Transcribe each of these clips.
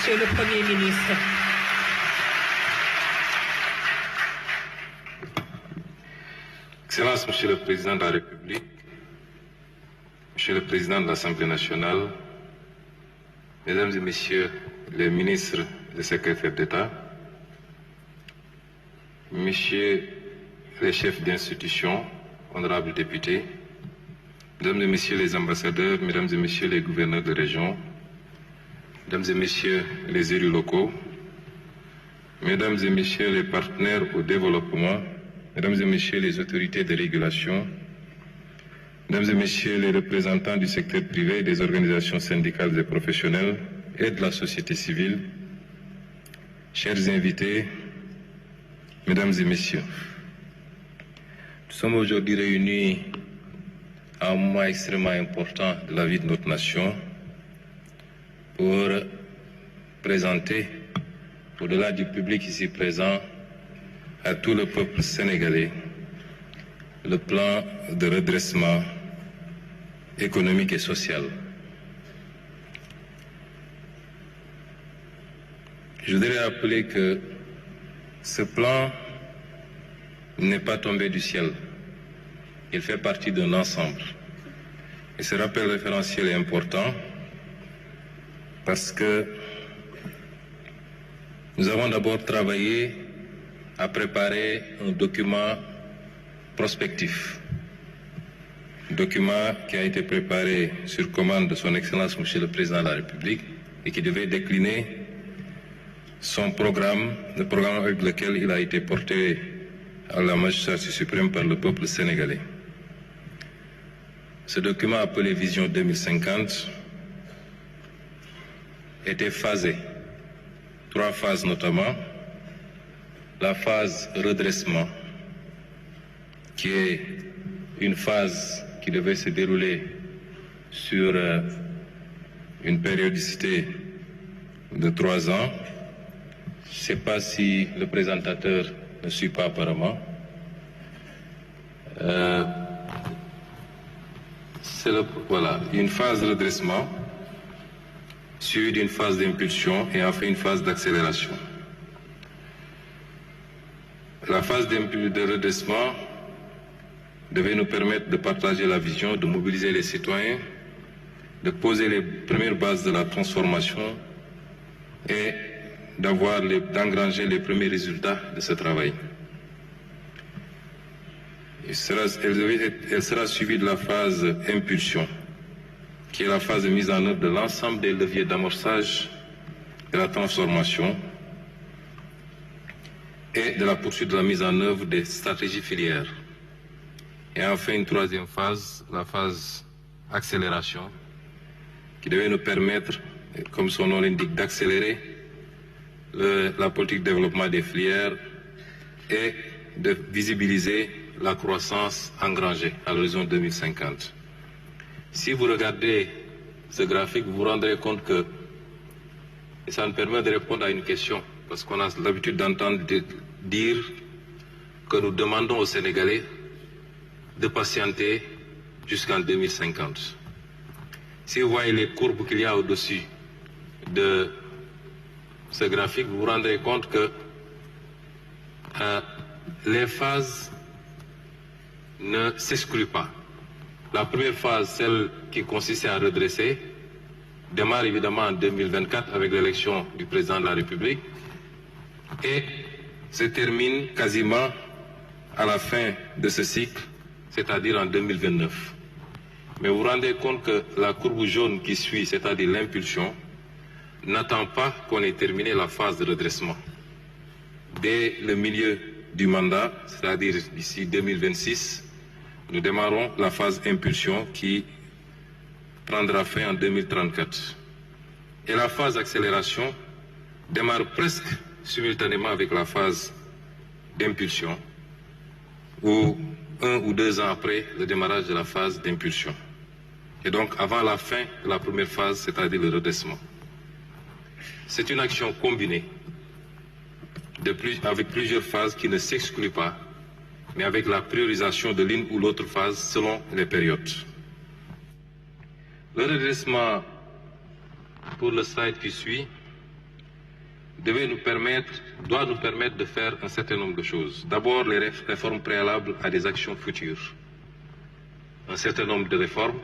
Monsieur le Premier ministre. Excellence, Monsieur le Président de la République, Monsieur le Président de l'Assemblée nationale, Mesdames et Messieurs les ministres et secrétaires d'État, Messieurs les chefs d'institution, honorables députés, Mesdames et Messieurs les ambassadeurs, Mesdames et Messieurs les gouverneurs de région, Mesdames et Messieurs les élus locaux, Mesdames et Messieurs les partenaires au développement, Mesdames et Messieurs les autorités de régulation, Mesdames et Messieurs les représentants du secteur privé, des organisations syndicales et professionnelles et de la société civile, chers invités, Mesdames et Messieurs, nous sommes aujourd'hui réunis à un moment extrêmement important de la vie de notre nation pour présenter, au-delà du public ici présent, à tout le peuple sénégalais, le plan de redressement économique et social. Je voudrais rappeler que ce plan n'est pas tombé du ciel. Il fait partie d'un ensemble. Et ce rappel référentiel est important parce que nous avons d'abord travaillé à préparer un document prospectif. Un document qui a été préparé sur commande de son Excellence Monsieur le Président de la République et qui devait décliner son programme, le programme avec lequel il a été porté à la magistrature suprême par le peuple sénégalais. Ce document appelé Vision 2050 était phasé. 3 phases notamment. La phase redressement, qui est une phase qui devait se dérouler sur une périodicité de 3 ans. Je ne sais pas si le présentateur ne suit pas apparemment. Voilà, une phase de redressement, suivie d'une phase d'impulsion et enfin une phase d'accélération. La phase de redressement devait nous permettre de partager la vision, de mobiliser les citoyens, de poser les premières bases de la transformation et d'engranger les premiers résultats de ce travail. Elle sera suivie de la phase impulsion, qui est la phase de mise en œuvre de l'ensemble des leviers d'amorçage de la transformation et de la poursuite de la mise en œuvre des stratégies filières. Et enfin, une 3e phase, la phase accélération, qui devait nous permettre, comme son nom l'indique, d'accélérer la politique de développement des filières et de visibiliser la croissance engrangée à l'horizon 2050. Si vous regardez ce graphique, vous vous rendrez compte que, et ça nous permet de répondre à une question, parce qu'on a l'habitude d'entendre dire que nous demandons aux Sénégalais de patienter jusqu'en 2050. Si vous voyez les courbes qu'il y a au-dessus de ce graphique, vous vous rendrez compte que les phases ne s'excluent pas. La première phase, celle qui consistait à redresser, démarre évidemment en 2024 avec l'élection du président de la République et se termine quasiment à la fin de ce cycle, c'est-à-dire en 2029. Mais vous vous rendez compte que la courbe jaune qui suit, c'est-à-dire l'impulsion, n'attend pas qu'on ait terminé la phase de redressement. Dès le milieu du mandat, c'est-à-dire d'ici 2026, nous démarrons la phase impulsion qui prendra fin en 2034. Et la phase accélération démarre presque simultanément avec la phase d'impulsion, ou 1 ou 2 ans après le démarrage de la phase d'impulsion. Et donc avant la fin de la première phase, c'est-à-dire le redressement. C'est une action combinée avec plusieurs phases qui ne s'excluent pas, mais avec la priorisation de l'une ou l'autre phase selon les périodes. Le redressement, pour le slide qui suit, doit nous permettre de faire un certain nombre de choses. D'abord, les réformes préalables à des actions futures. Un certain nombre de réformes,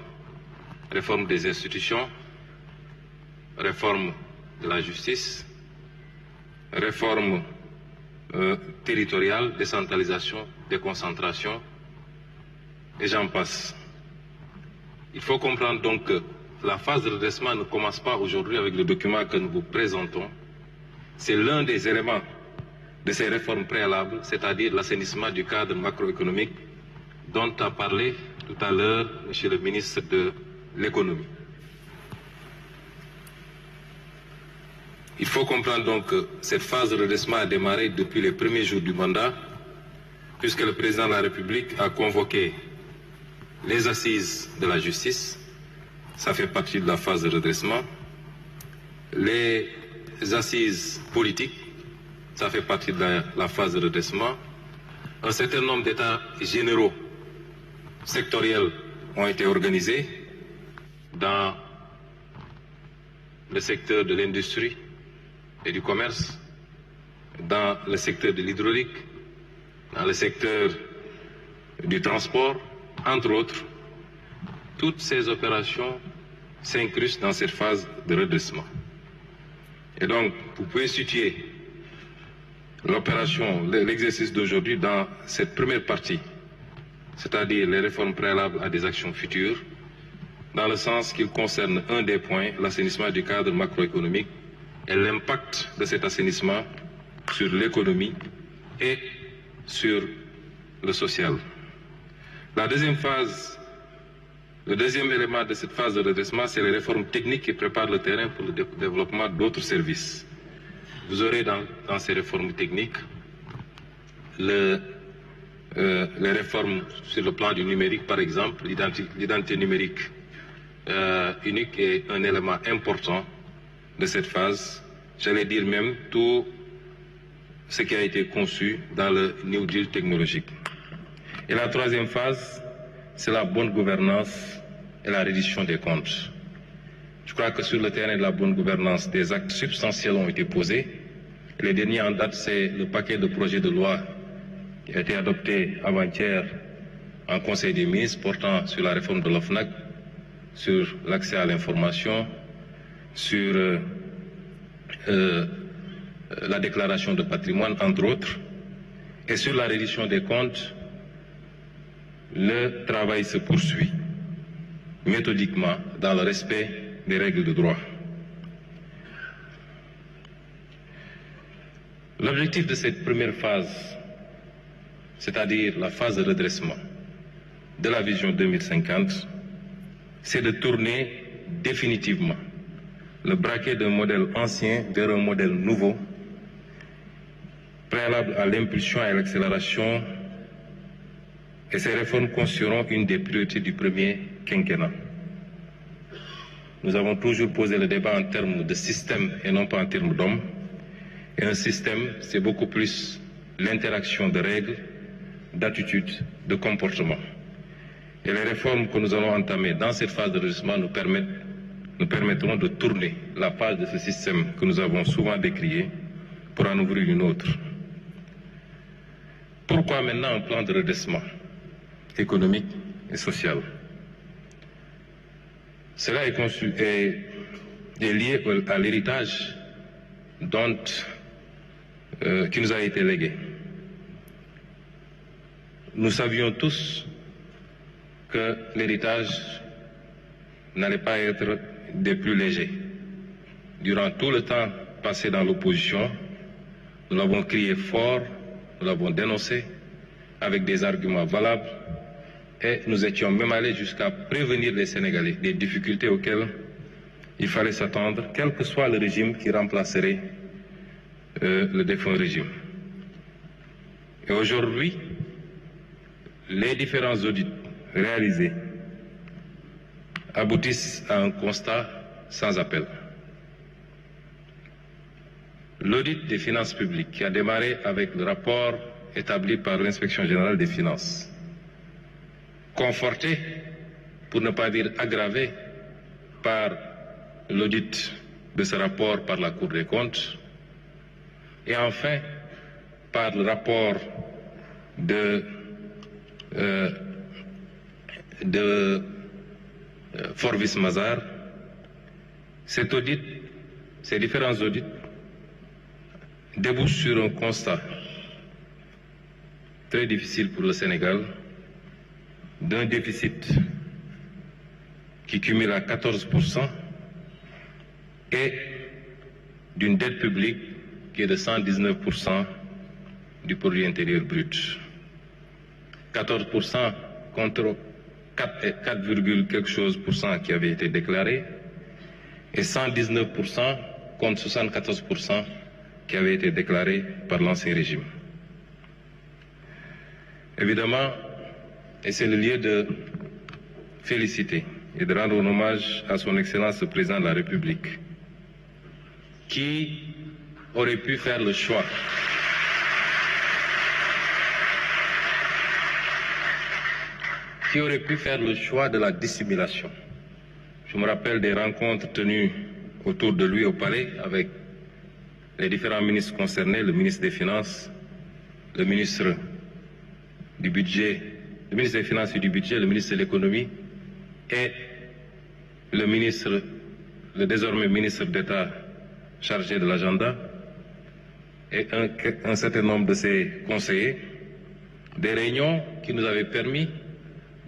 réforme des institutions, réforme de la justice, réforme territoriale, décentralisation, déconcentration, et j'en passe. Il faut comprendre donc que la phase de redressement ne commence pas aujourd'hui avec le document que nous vous présentons. C'est l'un des éléments de ces réformes préalables, c'est-à-dire l'assainissement du cadre macroéconomique dont a parlé tout à l'heure M. le ministre de l'Économie. Il faut comprendre donc que cette phase de redressement a démarré depuis les premiers jours du mandat, puisque le président de la République a convoqué les assises de la justice, ça fait partie de la phase de redressement, les assises politiques, ça fait partie de la phase de redressement, un certain nombre d'états généraux sectoriels ont été organisés dans le secteur de l'industrie et du commerce, dans le secteur de l'hydraulique, dans le secteur du transport, entre autres. Toutes ces opérations s'incrustent dans cette phase de redressement. Et donc, vous pouvez situer l'opération, l'exercice d'aujourd'hui dans cette première partie, c'est-à-dire les réformes préalables à des actions futures, dans le sens qu'il concerne un des points, l'assainissement du cadre macroéconomique et l'impact de cet assainissement sur l'économie et sur le social. La deuxième phase, le deuxième élément de cette phase de redressement, c'est les réformes techniques qui préparent le terrain pour le développement d'autres services. Vous aurez dans ces réformes techniques les réformes sur le plan du numérique, par exemple. L'identité numérique unique est un élément important de cette phase. J'allais dire même tout ce qui a été conçu dans le New Deal technologique. Et la troisième phase, c'est la bonne gouvernance et la reddition des comptes. Je crois que sur le terrain de la bonne gouvernance, des actes substantiels ont été posés. Les derniers en date, c'est le paquet de projets de loi qui a été adopté avant-hier en Conseil des ministres portant sur la réforme de l'OFNAC, sur l'accès à l'information, sur la déclaration de patrimoine, entre autres, et sur la reddition des comptes. Le travail se poursuit méthodiquement dans le respect des règles de droit. L'objectif de cette première phase, c'est-à-dire la phase de redressement de la vision 2050, c'est de tourner définitivement le braquet d'un modèle ancien vers un modèle nouveau, préalable à l'impulsion et à l'accélération. Et ces réformes constitueront une des priorités du premier quinquennat. Nous avons toujours posé le débat en termes de système et non pas en termes d'hommes. Et un système, c'est beaucoup plus l'interaction de règles, d'attitudes, de comportements. Et les réformes que nous allons entamer dans cette phase de redressement nous permettront de tourner la page de ce système que nous avons souvent décrié pour en ouvrir une autre. Pourquoi maintenant un plan de redressement économique et social? Cela est lié à l'héritage qui nous a été légué. Nous savions tous que l'héritage n'allait pas être des plus légers. Durant tout le temps passé dans l'opposition, nous l'avons crié fort, nous l'avons dénoncé avec des arguments valables et nous étions même allés jusqu'à prévenir les Sénégalais des difficultés auxquelles il fallait s'attendre, quel que soit le régime qui remplacerait le défunt régime. Et aujourd'hui, les différents audits réalisés aboutissent à un constat sans appel. L'audit des finances publiques qui a démarré avec le rapport établi par l'Inspection générale des finances, conforté, pour ne pas dire aggravé, par l'audit de ce rapport par la Cour des comptes, Et enfin, par le rapport de Forbis Mazars, cet audit, ces différents audits débouchent sur un constat très difficile pour le Sénégal, d'un déficit qui cumule à 14% et d'une dette publique qui est de 119% du produit intérieur brut. 14% contre 4, quelque chose pour cent qui avait été déclaré et 119% contre 74% qui avait été déclaré par l'ancien régime. Évidemment, et c'est le lieu de féliciter et de rendre un hommage à son Excellence le Président de la République, qui aurait pu faire le choix de la dissimulation. Je me rappelle des rencontres tenues autour de lui au palais avec les différents ministres concernés, le ministre des Finances, le ministre du Budget, le ministre des Finances et du Budget, le ministre de l'Économie et le désormais ministre d'État chargé de l'agenda et un certain nombre de ses conseillers, des réunions qui nous avaient permis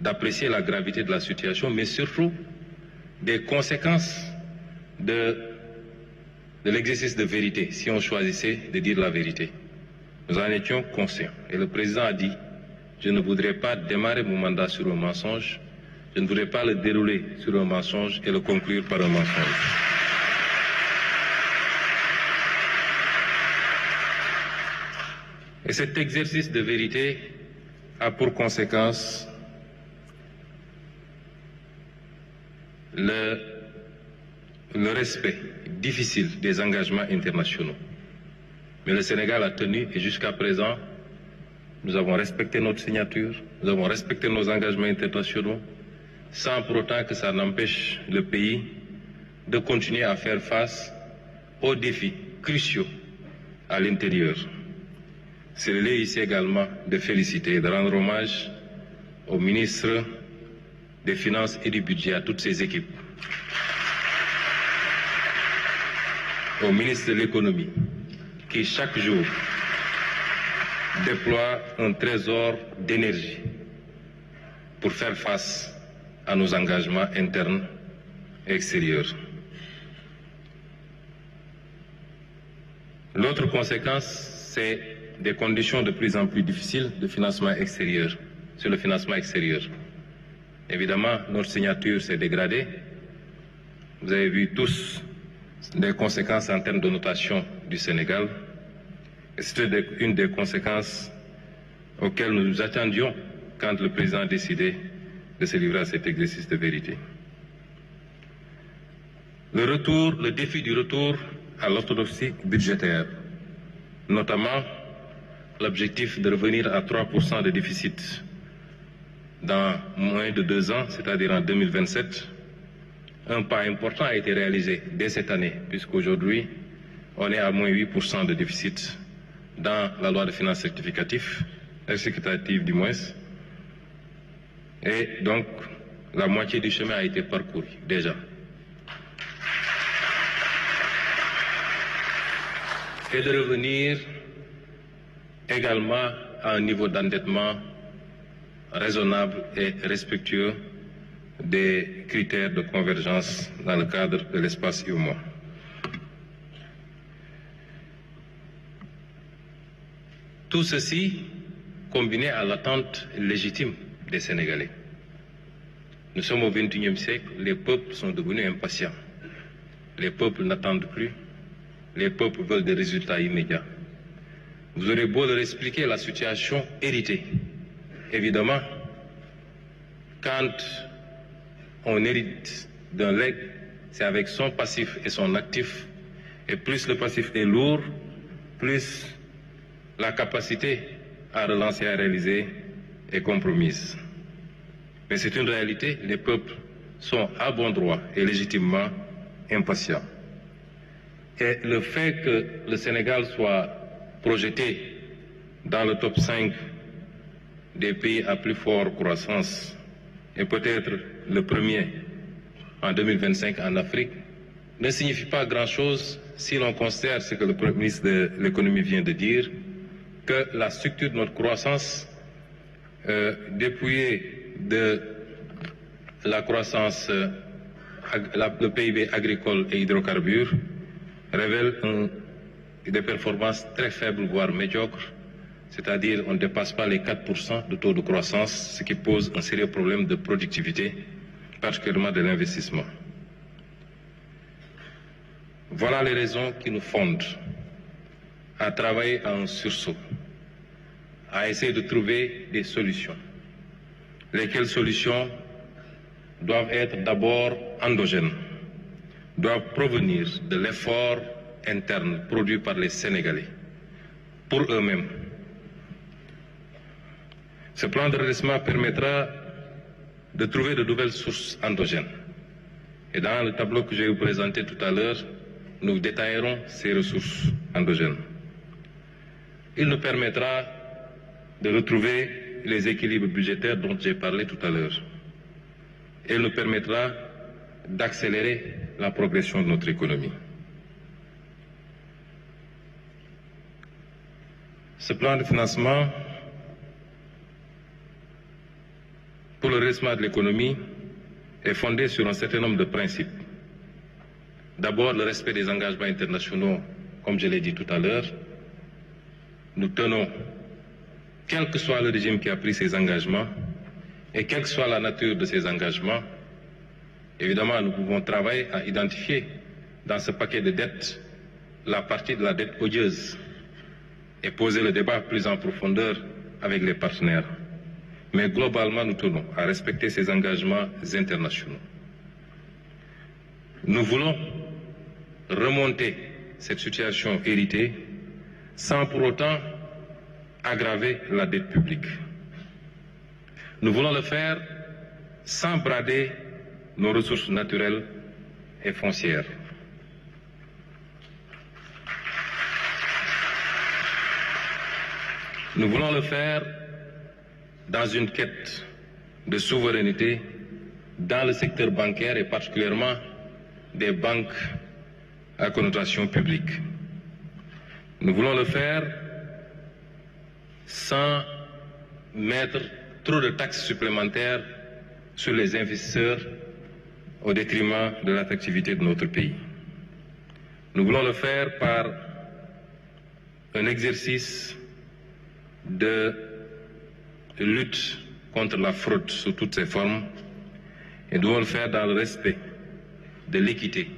d'apprécier la gravité de la situation, mais surtout des conséquences de l'exercice de vérité, si on choisissait de dire la vérité. Nous en étions conscients. Et le président a dit, je ne voudrais pas démarrer mon mandat sur un mensonge, je ne voudrais pas le dérouler sur un mensonge et le conclure par un mensonge. Et cet exercice de vérité a pour conséquence le respect difficile des engagements internationaux. Mais le Sénégal a tenu et jusqu'à présent, nous avons respecté notre signature, nous avons respecté nos engagements internationaux, sans pour autant que ça n'empêche le pays de continuer à faire face aux défis cruciaux à l'intérieur. C'est le lieu ici également de féliciter et de rendre hommage au ministre des Finances et du Budget, à toutes ses équipes, au ministre de l'Économie, qui chaque jour déploie un trésor d'énergie pour faire face à nos engagements internes et extérieurs. L'autre conséquence, c'est des conditions de plus en plus difficiles de financement extérieur, sur le financement extérieur. Évidemment, notre signature s'est dégradée. Vous avez vu tous les conséquences en termes de notation du Sénégal. Et c'était une des conséquences auxquelles nous nous attendions quand le président a décidé de se livrer à cet exercice de vérité. Le défi du retour à l'orthodoxie budgétaire, notamment l'objectif de revenir à 3% de déficit dans moins de 2 ans, c'est-à-dire en 2027. Un pas important a été réalisé dès cette année, puisqu'aujourd'hui, on est à moins 8% de déficit dans la loi de finances rectificative du moins. Et donc, la moitié du chemin a été parcouru déjà. Et de revenir également à un niveau d'endettement raisonnable et respectueux des critères de convergence dans le cadre de l'espace UEMOA. Tout ceci combiné à l'attente légitime des Sénégalais. Nous sommes au XXIe siècle, les peuples sont devenus impatients. Les peuples n'attendent plus, les peuples veulent des résultats immédiats. Vous aurez beau leur expliquer la situation héritée. Évidemment, quand on hérite d'un legs, c'est avec son passif et son actif, et plus le passif est lourd, plus la capacité à relancer et à réaliser est compromise. Mais c'est une réalité, les peuples sont à bon droit et légitimement impatients. Et le fait que le Sénégal soit projeté dans le top 5 des pays à plus forte croissance et peut-être le premier en 2025 en Afrique, ne signifie pas grand-chose si l'on considère ce que le Premier ministre de l'économie vient de dire, que la structure de notre croissance, dépouillée de la croissance, le PIB agricole et hydrocarbures, révèle des performances très faibles, voire médiocres, c'est-à-dire on ne dépasse pas les 4% de taux de croissance, ce qui pose un sérieux problème de productivité, particulièrement de l'investissement. Voilà les raisons qui nous fondent à travailler à un sursaut, à essayer de trouver des solutions. Lesquelles solutions doivent être d'abord endogènes, doivent provenir de l'effort interne produit par les Sénégalais, pour eux-mêmes. Ce plan de redressement permettra de trouver de nouvelles sources endogènes. Et dans le tableau que je vais vous présenter tout à l'heure, nous détaillerons ces ressources endogènes. Il nous permettra de retrouver les équilibres budgétaires dont j'ai parlé tout à l'heure. Il nous permettra d'accélérer la progression de notre économie. Ce plan de financement pour le redressement de l'économie est fondé sur un certain nombre de principes. D'abord, le respect des engagements internationaux, comme je l'ai dit tout à l'heure. Nous tenons, quel que soit le régime qui a pris ces engagements et quelle que soit la nature de ces engagements, évidemment, nous pouvons travailler à identifier dans ce paquet de dettes la partie de la dette odieuse et poser le débat plus en profondeur avec les partenaires. Mais globalement, nous tenons à respecter ces engagements internationaux. Nous voulons remonter cette situation héritée sans pour autant aggraver la dette publique. Nous voulons le faire sans brader nos ressources naturelles et foncières. Nous voulons le faire dans une quête de souveraineté dans le secteur bancaire et particulièrement des banques à connotation publique. Nous voulons le faire sans mettre trop de taxes supplémentaires sur les investisseurs au détriment de l'attractivité de notre pays. Nous voulons le faire par un exercice de lutte contre la fraude sous toutes ses formes et nous devons le faire dans le respect de l'équité,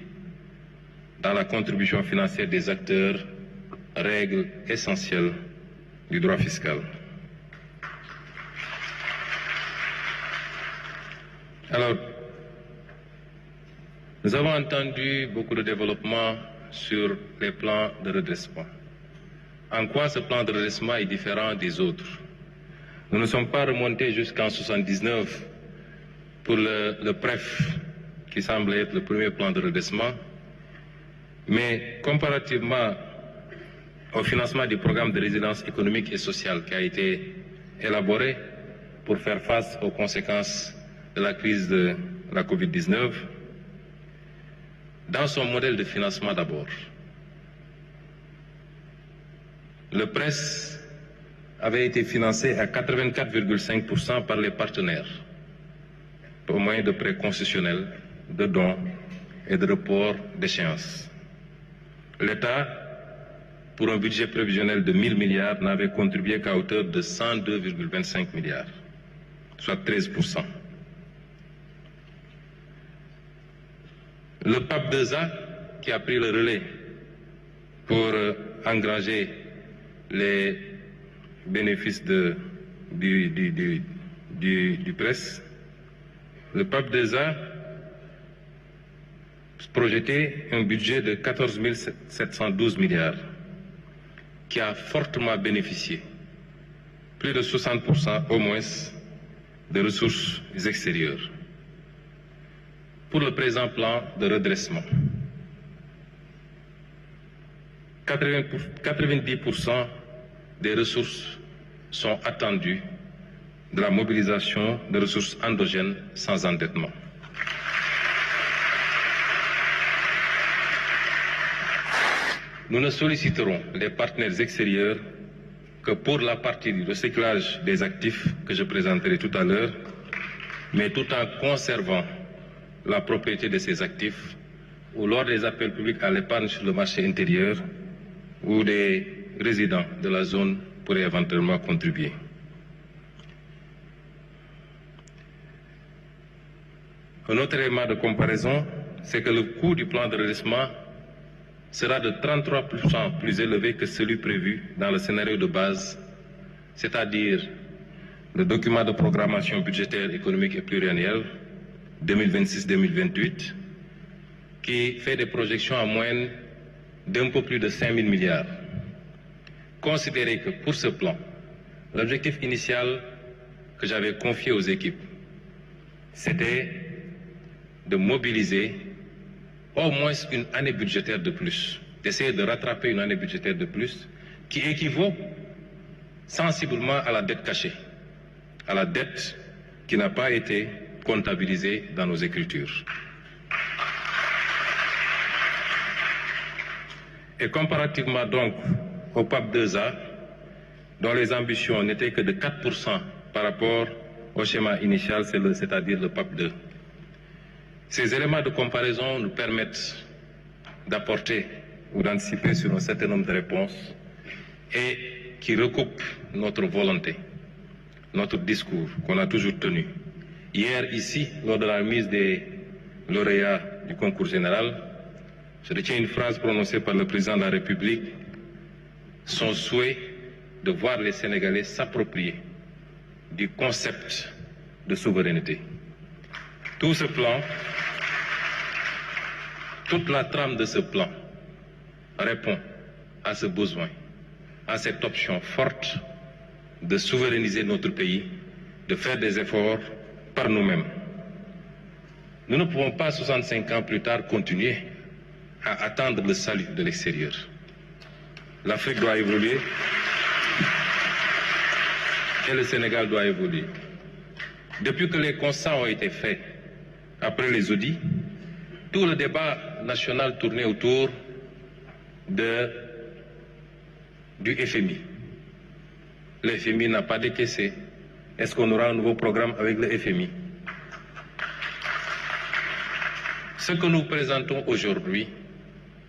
dans la contribution financière des acteurs, règles essentielles du droit fiscal. Alors, nous avons entendu beaucoup de développement sur les plans de redressement. En quoi ce plan de redressement est différent des autres? Nous ne sommes pas remontés jusqu'en 1979 pour le PREF, qui semble être le premier plan de redressement, mais comparativement au financement du programme de résilience économique et sociale qui a été élaboré pour faire face aux conséquences de la crise de la Covid-19, dans son modèle de financement d'abord, le PRES avait été financé à 84,5% par les partenaires, au moyen de prêts concessionnels, de dons et de reports d'échéance. L'État, pour un budget prévisionnel de 1 000 milliards, n'avait contribué qu'à hauteur de 102,25 milliards, soit 13%. Le PAP 2A, qui a pris le relais pour engranger les bénéfices du PRES, le PAP 2A projetait un budget de 14 712 milliards qui a fortement bénéficié, plus de 60% au moins, de ressources extérieures. Pour le présent plan de redressement, 90% des ressources sont attendues de la mobilisation de ressources endogènes sans endettement. Nous ne solliciterons les partenaires extérieurs que pour la partie du recyclage des actifs que je présenterai tout à l'heure, mais tout en conservant la propriété de ces actifs ou lors des appels publics à l'épargne sur le marché intérieur où des résidents de la zone pourraient éventuellement contribuer. Un autre élément de comparaison, c'est que le coût du plan de redressement sera de 33% plus élevé que celui prévu dans le scénario de base, c'est-à-dire le document de programmation budgétaire économique et pluriannuel 2026-2028, qui fait des projections en moyenne d'un peu plus de 5 000 milliards. Considérez que pour ce plan, l'objectif initial que j'avais confié aux équipes, c'était de mobiliser au moins une année budgétaire de plus, d'essayer de rattraper une année budgétaire de plus, qui équivaut sensiblement à la dette cachée, à la dette qui n'a pas été comptabilisée dans nos écritures. Et comparativement donc au PAP 2A, dont les ambitions n'étaient que de 4% par rapport au schéma initial, c'est-à-dire le PAP 2. Ces éléments de comparaison nous permettent d'apporter ou d'anticiper sur un certain nombre de réponses et qui recoupent notre volonté, notre discours qu'on a toujours tenu. Hier, ici, lors de la remise des lauréats du concours général, je retiens une phrase prononcée par le président de la République, son souhait de voir les Sénégalais s'approprier du concept de souveraineté. Tout ce plan, toute la trame de ce plan répond à ce besoin, à cette option forte de souverainiser notre pays, de faire des efforts par nous-mêmes. Nous ne pouvons pas, 65 ans plus tard, continuer à attendre le salut de l'extérieur. L'Afrique doit évoluer et le Sénégal doit évoluer. Depuis que les constats ont été faits après les audits, tout le débat national tournait autour du FMI. Le FMI n'a pas décaissé. Est-ce qu'on aura un nouveau programme avec le FMI? Ce que nous présentons aujourd'hui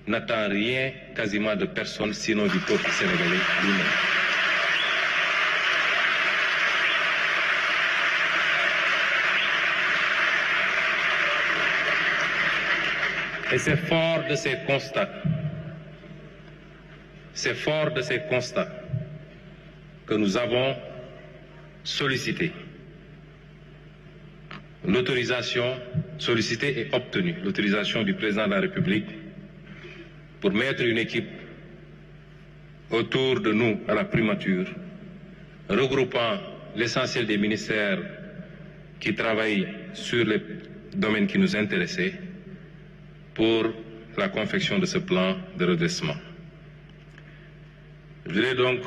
n'attend rien quasiment de personne, sinon du peuple sénégalais lui-même. Et c'est fort de ces constats, que nous avons sollicité et obtenu l'autorisation du président de la République pour mettre une équipe autour de nous à la primature, regroupant l'essentiel des ministères qui travaillent sur les domaines qui nous intéressaient pour la confection de ce plan de redressement. Je voudrais donc,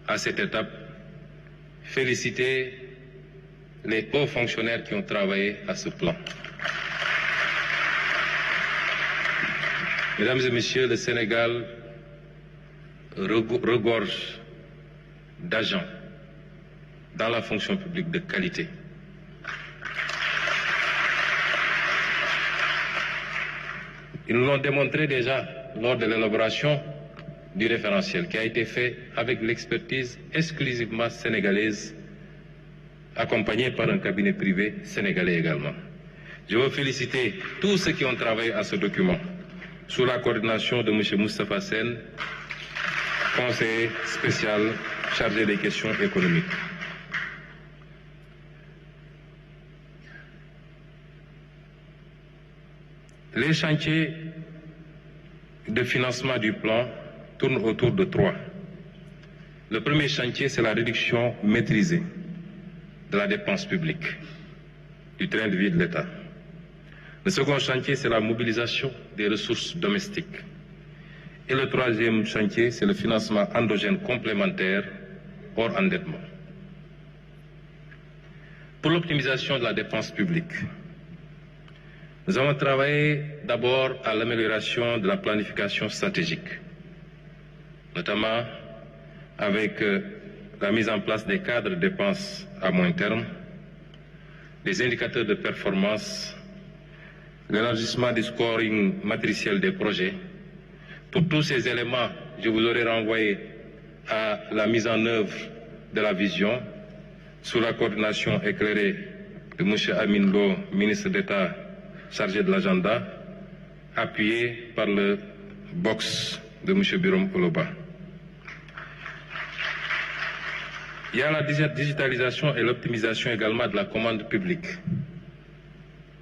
à cette étape, féliciter les hauts fonctionnaires qui ont travaillé à ce plan. Mesdames et messieurs, le Sénégal regorge d'agents dans la fonction publique de qualité. Ils nous l'ont démontré déjà lors de l'élaboration du référentiel qui a été fait avec l'expertise exclusivement sénégalaise, accompagnée par un cabinet privé sénégalais également. Je veux féliciter tous ceux qui ont travaillé à ce document sous la coordination de M. Moustapha Sen, conseiller spécial chargé des questions économiques. Les chantiers de financement du plan tournent autour de 3. Le premier chantier, c'est la réduction maîtrisée de la dépense publique, du train de vie de l'État. Le second chantier, c'est la mobilisation des ressources domestiques. Et le troisième chantier, c'est le financement endogène complémentaire hors endettement. Pour l'optimisation de la dépense publique, nous avons travaillé d'abord à l'amélioration de la planification stratégique, notamment avec la mise en place des cadres de dépenses à moyen terme, des indicateurs de performance, l'élargissement du scoring matriciel des projets. Pour tous ces éléments, je vous aurais renvoyé à la mise en œuvre de la vision sous la coordination éclairée de M. Amin Lo, ministre d'État chargé de l'agenda, appuyé par le box de M. Birom Oloba. Il y a la digitalisation et l'optimisation également de la commande publique.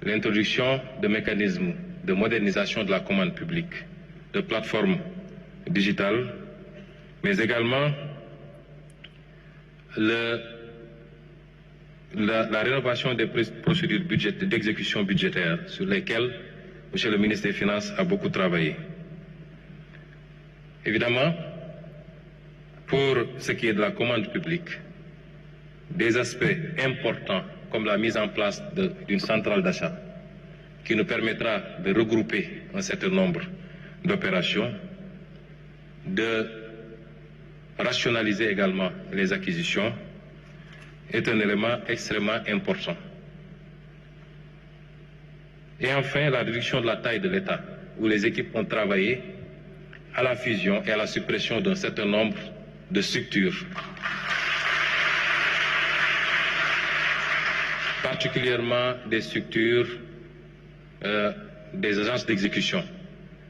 L'introduction de mécanismes de modernisation de la commande publique, de plateformes digitales, mais également la rénovation des procédures d'exécution budgétaire sur lesquelles M. le ministre des Finances a beaucoup travaillé. Évidemment, pour ce qui est de la commande publique, des aspects importants comme la mise en place d'une centrale d'achat qui nous permettra de regrouper un certain nombre d'opérations, de rationaliser également les acquisitions, est un élément extrêmement important. Et enfin, la réduction de la taille de l'État, où les équipes ont travaillé à la fusion et à la suppression d'un certain nombre de structures, particulièrement des structures des agences d'exécution,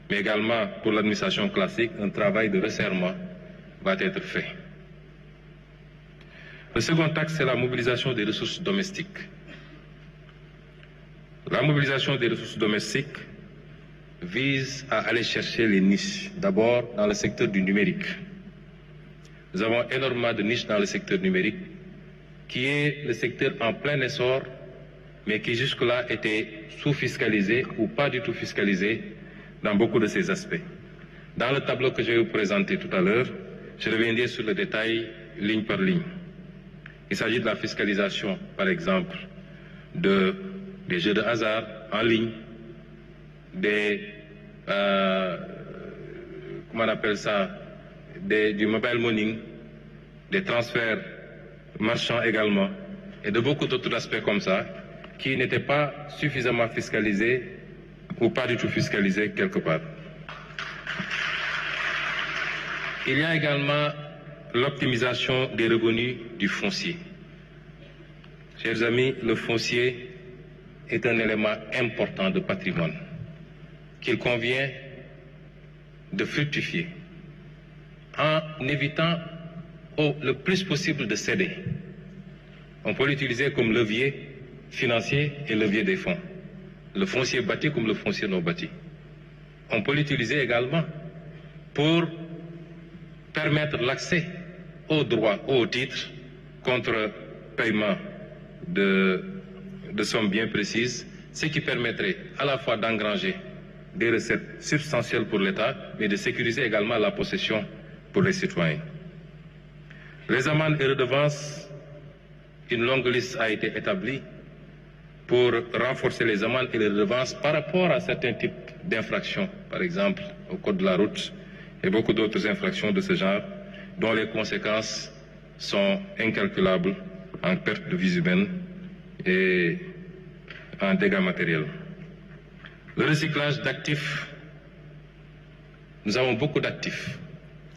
mais également pour l'administration classique, un travail de resserrement va être fait. Le second axe, c'est la mobilisation des ressources domestiques. La mobilisation des ressources domestiques vise à aller chercher les niches, d'abord dans le secteur du numérique. Nous avons énormément de niches dans le secteur numérique, qui est le secteur en plein essor, mais qui jusque-là était sous-fiscalisé ou pas du tout fiscalisé dans beaucoup de ces aspects. Dans le tableau que je vais vous présenter tout à l'heure, je reviendrai sur le détail ligne par ligne. Il s'agit de la fiscalisation, par exemple, des jeux de hasard en ligne, comment on appelle ça, du mobile money, des transferts marchands également, et de beaucoup d'autres aspects comme ça, qui n'étaient pas suffisamment fiscalisés ou pas du tout fiscalisés quelque part. Il y a également l'optimisation des revenus du foncier. Chers amis, le foncier est un élément important de patrimoine qu'il convient de fructifier en évitant le plus possible de céder. On peut l'utiliser comme levier financier et levier des fonds. Le foncier bâti comme le foncier non bâti. On peut l'utiliser également pour permettre l'accès aux droits, aux titres, contre paiement de sommes bien précises, ce qui permettrait à la fois d'engranger des recettes substantielles pour l'État, mais de sécuriser également la possession pour les citoyens. Les amendes et redevances, une longue liste a été établie pour renforcer les amendes et les redevances par rapport à certains types d'infractions, par exemple au code de la route et beaucoup d'autres infractions de ce genre, dont les conséquences sont incalculables en perte de vies humaines et en dégâts matériels. Le recyclage d'actifs, nous avons beaucoup d'actifs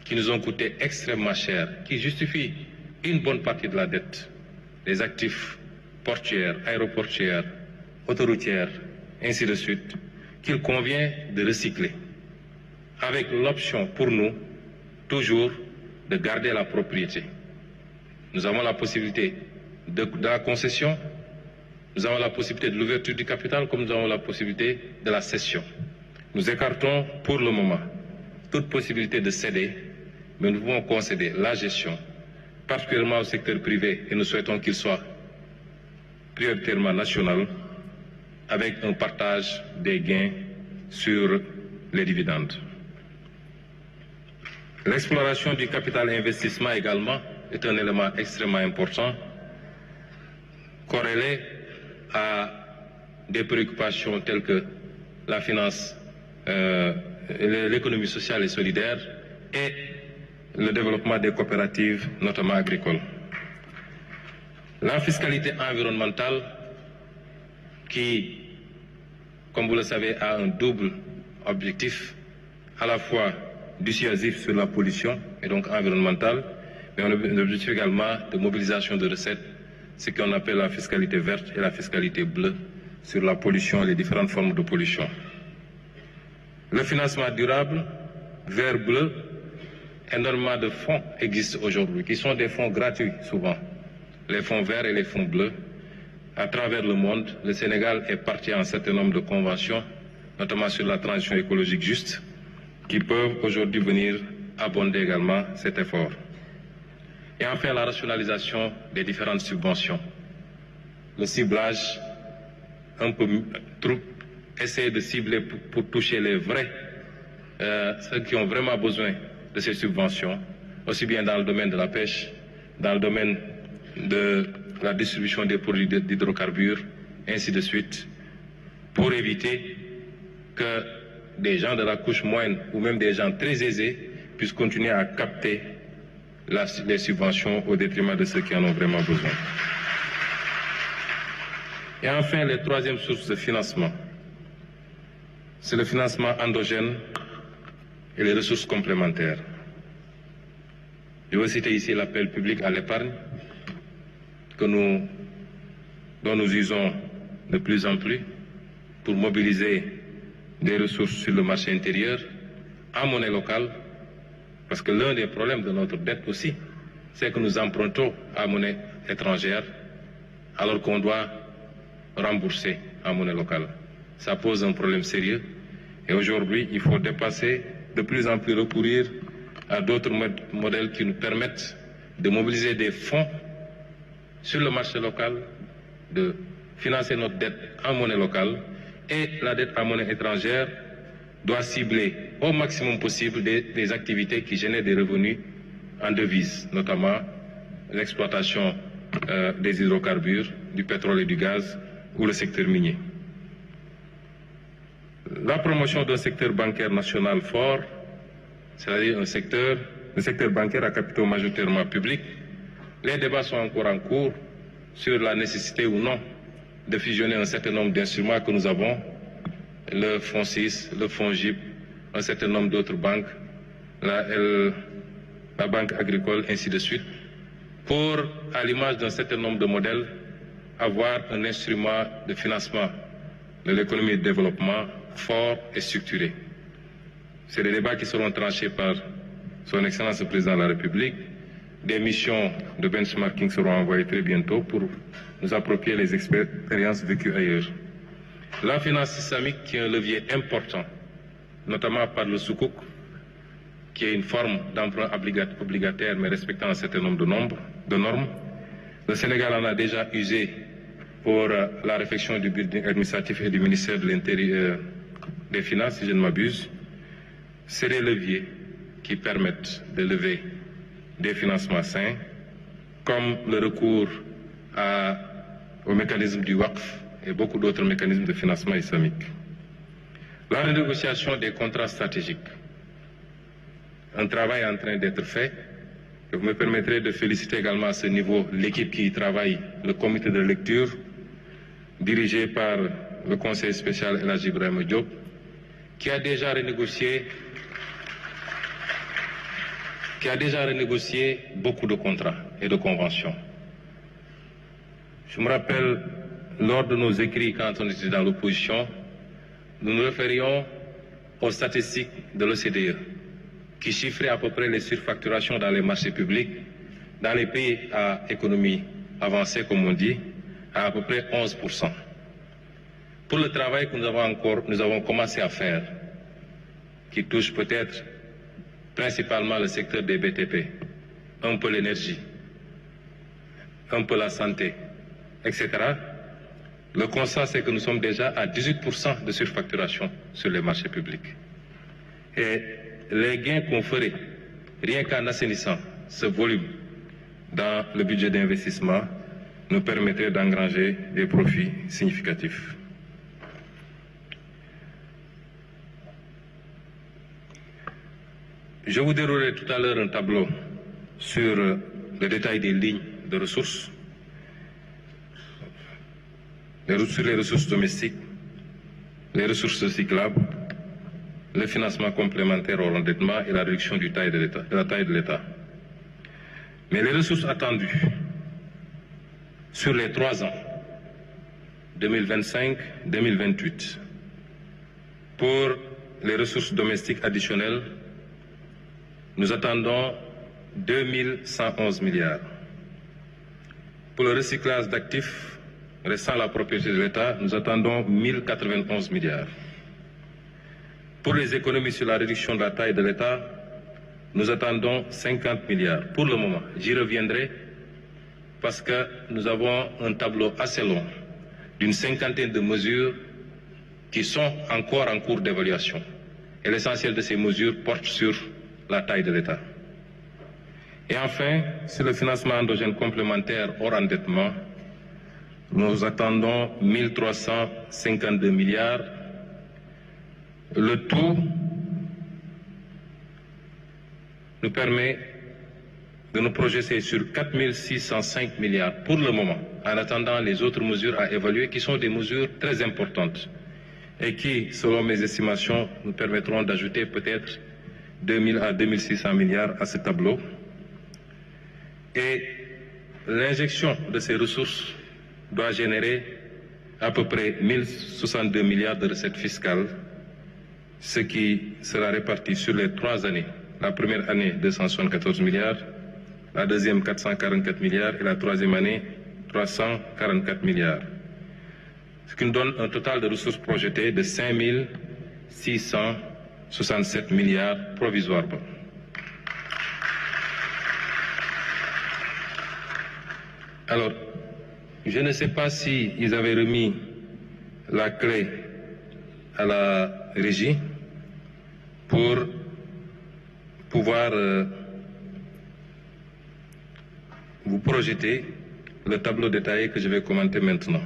qui nous ont coûté extrêmement cher, qui justifient une bonne partie de la dette. Les actifs portuaires, aéroportuaires, autoroutières, ainsi de suite, qu'il convient de recycler, avec l'option pour nous, toujours, de garder la propriété. Nous avons la possibilité de la concession, nous avons la possibilité de l'ouverture du capital, comme nous avons la possibilité de la cession. Nous écartons pour le moment toute possibilité de céder, mais nous pouvons concéder la gestion, particulièrement au secteur privé, et nous souhaitons qu'il soit prioritairement national, avec un partage des gains sur les dividendes. L'exploration du capital investissement également est un élément extrêmement important, corrélé à des préoccupations telles que la finance, l'économie sociale et solidaire et le développement des coopératives, notamment agricoles. La fiscalité environnementale qui, comme vous le savez, a un double objectif, à la fois dissuasif sur la pollution et donc environnementale, mais un objectif également de mobilisation de recettes, ce qu'on appelle la fiscalité verte et la fiscalité bleue sur la pollution et les différentes formes de pollution. Le financement durable, vert bleu, énormément de fonds existent aujourd'hui, qui sont des fonds gratuits souvent, les fonds verts et les fonds bleus. À travers le monde, le Sénégal est parti à un certain nombre de conventions, notamment sur la transition écologique juste, qui peuvent aujourd'hui venir abonder également cet effort. Et enfin, la rationalisation des différentes subventions. Le ciblage, un peu trop, essayer de cibler pour toucher les vrais, ceux qui ont vraiment besoin de ces subventions, aussi bien dans le domaine de la pêche, dans le domaine de la distribution des produits d'hydrocarbures, ainsi de suite, pour éviter que des gens de la couche moyenne ou même des gens très aisés puissent continuer à capter les subventions au détriment de ceux qui en ont vraiment besoin. Et enfin, les troisièmes sources de financement, c'est le financement endogène et les ressources complémentaires. Je veux citer ici l'appel public à l'épargne dont nous usons de plus en plus pour mobiliser des ressources sur le marché intérieur en monnaie locale, parce que l'un des problèmes de notre dette aussi, c'est que nous empruntons à monnaie étrangère alors qu'on doit rembourser en monnaie locale. Ça pose un problème sérieux et aujourd'hui, il faut dépasser, de plus en plus recourir à d'autres modèles qui nous permettent de mobiliser des fonds sur le marché local, de financer notre dette en monnaie locale, et la dette en monnaie étrangère doit cibler au maximum possible des activités qui génèrent des revenus en devises, notamment l'exploitation des hydrocarbures, du pétrole et du gaz ou le secteur minier. La promotion d'un secteur bancaire national fort, c'est-à-dire le secteur bancaire à capitaux majoritairement publics. Les débats sont encore en cours sur la nécessité ou non de fusionner un certain nombre d'instruments que nous avons, le fonds 6, le fonds GIP, un certain nombre d'autres banques, la banque agricole, ainsi de suite, pour, à l'image d'un certain nombre de modèles, avoir un instrument de financement de l'économie et de développement fort et structuré. C'est des débats qui seront tranchés par Son Excellence le Président de la République. Des missions de benchmarking seront envoyées très bientôt pour nous approprier les expériences vécues ailleurs. La finance islamique qui est un levier important, notamment par le soukouk, qui est une forme d'emprunt obligataire mais respectant un certain nombre de normes. Le Sénégal en a déjà usé pour la réflexion du building administratif et du ministère de l'Intérieur des Finances, si je ne m'abuse. C'est des leviers qui permettent de lever des financements sains, comme le recours au mécanisme du WACF et beaucoup d'autres mécanismes de financement islamique. La renégociation des contrats stratégiques. Un travail est en train d'être fait. Vous me permettrez de féliciter également à ce niveau l'équipe qui y travaille, le comité de lecture, dirigé par le conseil spécial El Hadji Ibrahima Diop, qui a déjà renégocié beaucoup de contrats et de conventions. Je me rappelle, lors de nos écrits quand on était dans l'opposition, nous nous référions aux statistiques de l'OCDE, qui chiffrait à peu près les surfacturations dans les marchés publics, dans les pays à économie avancée, comme on dit, à peu près 11%. Pour le travail que nous avons commencé à faire, qui touche peut-être principalement le secteur des BTP, un peu l'énergie, un peu la santé, etc., le constat c'est que nous sommes déjà à 18% de surfacturation sur les marchés publics. Et les gains qu'on ferait Rien qu'en assainissant ce volume dans le budget d'investissement, nous permettrait d'engranger des profits significatifs. Je vous déroulerai tout à l'heure un tableau sur le détail des lignes de ressources, sur les ressources domestiques, les ressources recyclables, le financement complémentaire au endettement et la réduction de la taille de l'État. Mais les ressources attendues sur les 3 ans, 2025-2028, pour les ressources domestiques additionnelles, nous attendons 2111 milliards. Pour le recyclage d'actifs restant la propriété de l'État, nous attendons 1091 milliards. Pour les économies sur la réduction de la taille de l'État, nous attendons 50 milliards. Pour le moment, j'y reviendrai parce que nous avons un tableau assez long d'une 50aine de mesures qui sont encore en cours d'évaluation. Et l'essentiel de ces mesures porte sur la taille de l'État. Et enfin, sur le financement endogène complémentaire hors endettement, nous attendons 1352 milliards. Le tout nous permet de nous projeter sur 4605 milliards pour le moment, en attendant les autres mesures à évaluer, qui sont des mesures très importantes et qui, selon mes estimations, nous permettront d'ajouter peut-être 2000 à 2600 milliards à ce tableau. Et l'injection de ces ressources doit générer à peu près 1062 milliards de recettes fiscales, ce qui sera réparti sur les 3 années. La première année, 274 milliards, la deuxième, 444 milliards et la troisième année, 344 milliards. Ce qui nous donne un total de ressources projetées de 5667 milliards provisoirement. Alors, je ne sais pas si ils avaient remis la clé à la régie pour pouvoir vous projeter le tableau détaillé que je vais commenter maintenant.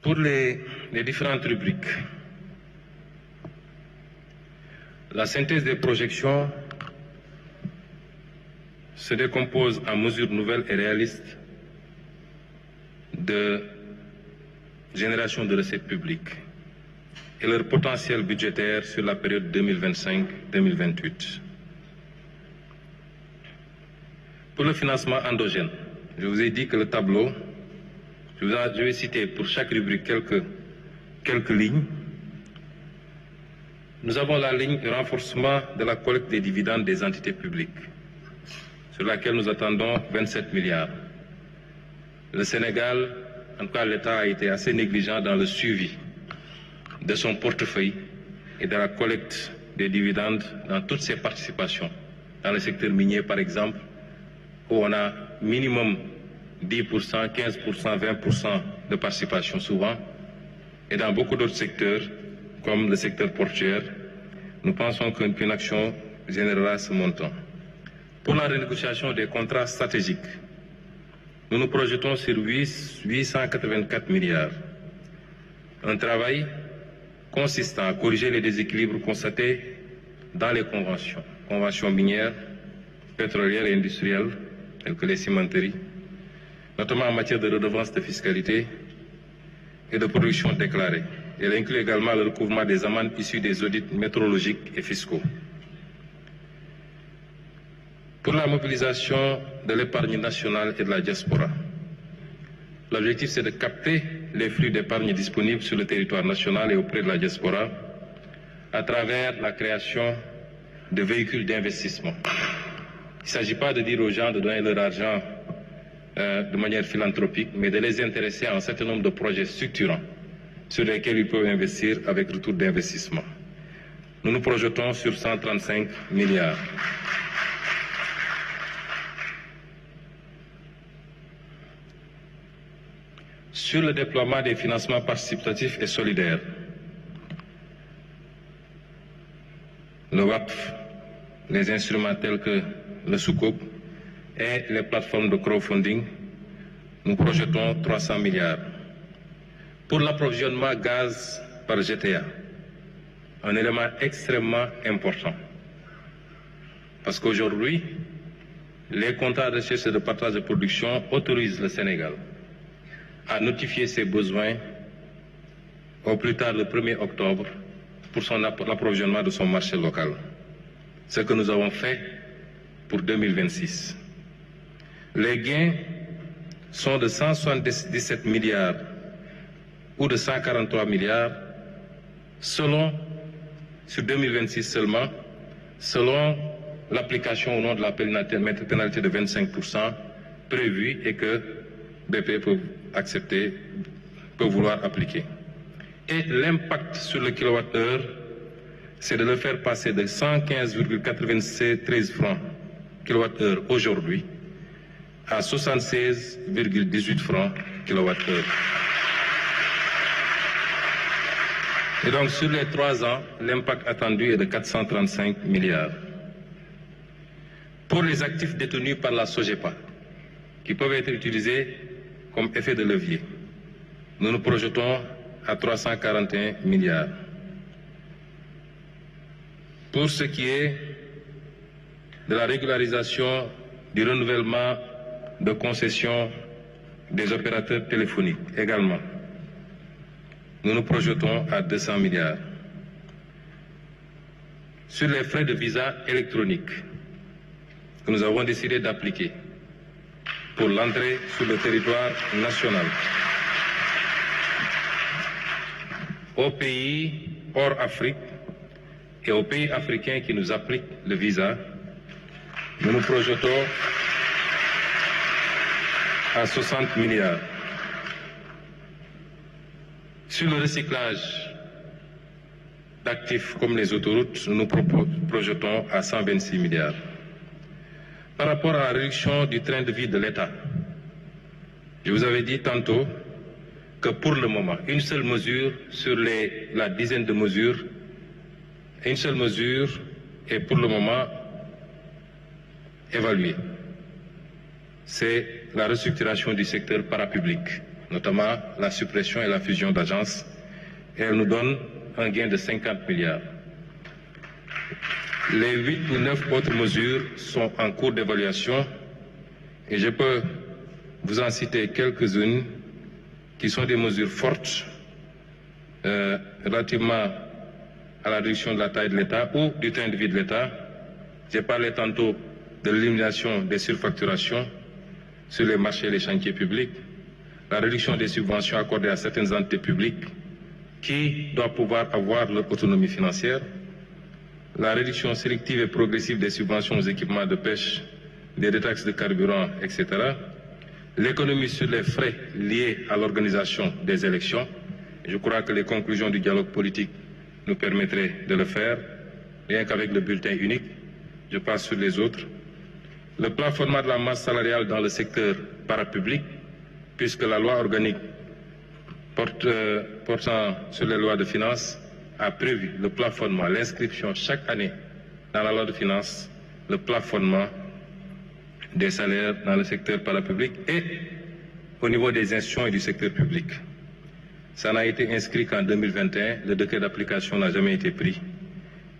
Pour les différentes rubriques, la synthèse des projections se décompose en mesures nouvelles et réalistes de génération de recettes publiques et leur potentiel budgétaire sur la période 2025-2028. Pour le financement endogène, je vous ai dit que le tableau, je vais citer pour chaque rubrique quelques lignes. Nous avons la ligne renforcement de la collecte des dividendes des entités publiques, sur laquelle nous attendons 27 milliards. Le Sénégal, en tout cas l'État, a été assez négligent dans le suivi de son portefeuille et de la collecte des dividendes dans toutes ses participations. Dans le secteur minier, par exemple, où on a minimum 10%, 15%, 20% de participation souvent, et dans beaucoup d'autres secteurs, comme le secteur portuaire, nous pensons qu'une action générera ce montant. Pour la renégociation des contrats stratégiques, nous nous projetons sur 884 milliards. Un travail consistant à corriger les déséquilibres constatés dans les conventions minières, pétrolières et industrielles, telles que les cimenteries, notamment en matière de redevances de fiscalité et de production déclarée. Elle inclut également le recouvrement des amendes issues des audits métrologiques et fiscaux. Pour la mobilisation de l'épargne nationale et de la diaspora, l'objectif c'est de capter les flux d'épargne disponibles sur le territoire national et auprès de la diaspora à travers la création de véhicules d'investissement. Il ne s'agit pas de dire aux gens de donner leur argent de manière philanthropique, mais de les intéresser à un certain nombre de projets structurants sur lesquels ils peuvent investir avec retour d'investissement. Nous nous projetons sur 135 milliards. Sur le déploiement des financements participatifs et solidaires, le WAPF, les instruments tels que le Soukouk et les plateformes de crowdfunding, nous projetons 300 milliards. Pour l'approvisionnement gaz par GTA, un élément extrêmement important. Parce qu'aujourd'hui, les contrats de recherche et de partage de production autorisent le Sénégal à notifier ses besoins au plus tard le 1er octobre pour l'approvisionnement de son marché local. Ce que nous avons fait pour 2026. Les gains sont de 177 milliards ou de 143 milliards sur 2026 seulement, selon l'application au nom de la pénalité de 25% prévue et que BP peut vouloir appliquer. Et l'impact sur le kilowattheure, c'est de le faire passer de 115,93 francs kilowattheure aujourd'hui à 76,18 francs kilowattheure. Et donc sur les 3 ans, l'impact attendu est de 435 milliards. Pour les actifs détenus par la SOGEPA, qui peuvent être utilisés comme effet de levier, nous nous projetons à 341 milliards. Pour ce qui est de la régularisation du renouvellement de concessions des opérateurs téléphoniques également, nous nous projetons à 200 milliards. Sur les frais de visa électronique que nous avons décidé d'appliquer pour l'entrée sur le territoire national, aux pays hors Afrique et aux pays africains qui nous appliquent le visa, nous nous projetons à 60 milliards. Sur le recyclage d'actifs comme les autoroutes, nous nous projetons à 126 milliards. Par rapport à la réduction du train de vie de l'État, je vous avais dit tantôt que pour le moment, une seule mesure sur la dizaine de mesures, une seule mesure est pour le moment évaluée. C'est la restructuration du secteur parapublic, notamment la suppression et la fusion d'agences, et elle nous donne un gain de 50 milliards. Les 8 ou 9 autres mesures sont en cours d'évaluation et je peux vous en citer quelques-unes qui sont des mesures fortes relativement à la réduction de la taille de l'État ou du train de vie de l'État. J'ai parlé tantôt de l'élimination des surfacturations sur les marchés et les chantiers publics, la réduction des subventions accordées à certaines entités publiques qui doivent pouvoir avoir leur autonomie financière, la réduction sélective et progressive des subventions aux équipements de pêche, des détaxes de carburant, etc., l'économie sur les frais liés à l'organisation des élections. Je crois que les conclusions du dialogue politique nous permettraient de le faire, rien qu'avec le bulletin unique. Je passe sur les autres. Le plafonnement de la masse salariale dans le secteur parapublic, puisque la loi organique portant sur les lois de finances a prévu le plafonnement, l'inscription chaque année dans la loi de finances, le plafonnement des salaires dans le secteur parapublic et au niveau des institutions et du secteur public. Ça n'a été inscrit qu'en 2021, le décret d'application n'a jamais été pris.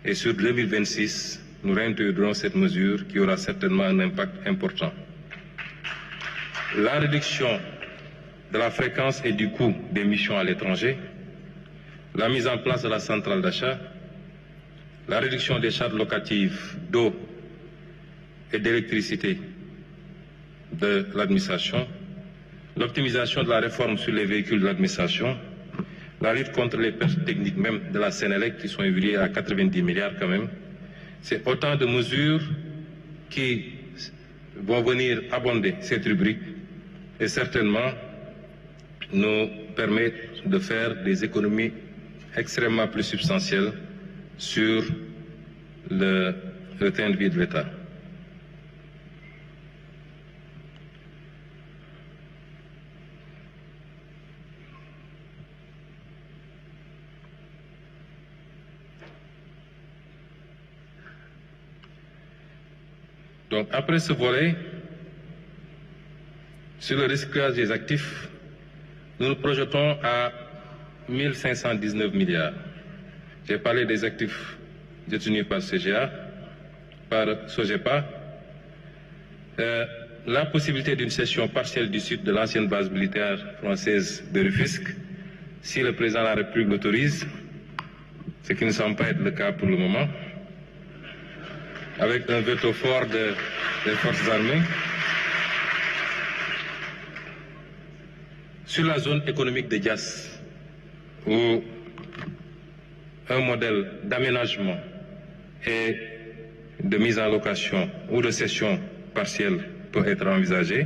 Et sur 2026, nous réintégrerons cette mesure qui aura certainement un impact important. La réduction de la fréquence et du coût des missions à l'étranger, la mise en place de la centrale d'achat, la réduction des charges locatives d'eau et d'électricité de l'administration, l'optimisation de la réforme sur les véhicules de l'administration, la lutte contre les pertes techniques même de la Sénélec qui sont évaluées à 90 milliards quand même, C'est autant de mesures qui vont venir abonder cette rubrique et certainement nous permettre de faire des économies extrêmement plus substantielles sur le train de vie de l'État. Donc, après ce volet, sur le recyclage des actifs, nous nous projetons à 1519 milliards. J'ai parlé des actifs détenus par CGA, par SOGEPA. La possibilité d'une cession partielle du sud de l'ancienne base militaire française de Rufisque, si le président de la République l'autorise, ce qui ne semble pas être le cas pour le moment, avec un veto fort des forces armées. Sur la zone économique de Diass, où un modèle d'aménagement et de mise en location ou de cession partielle peut être envisagé,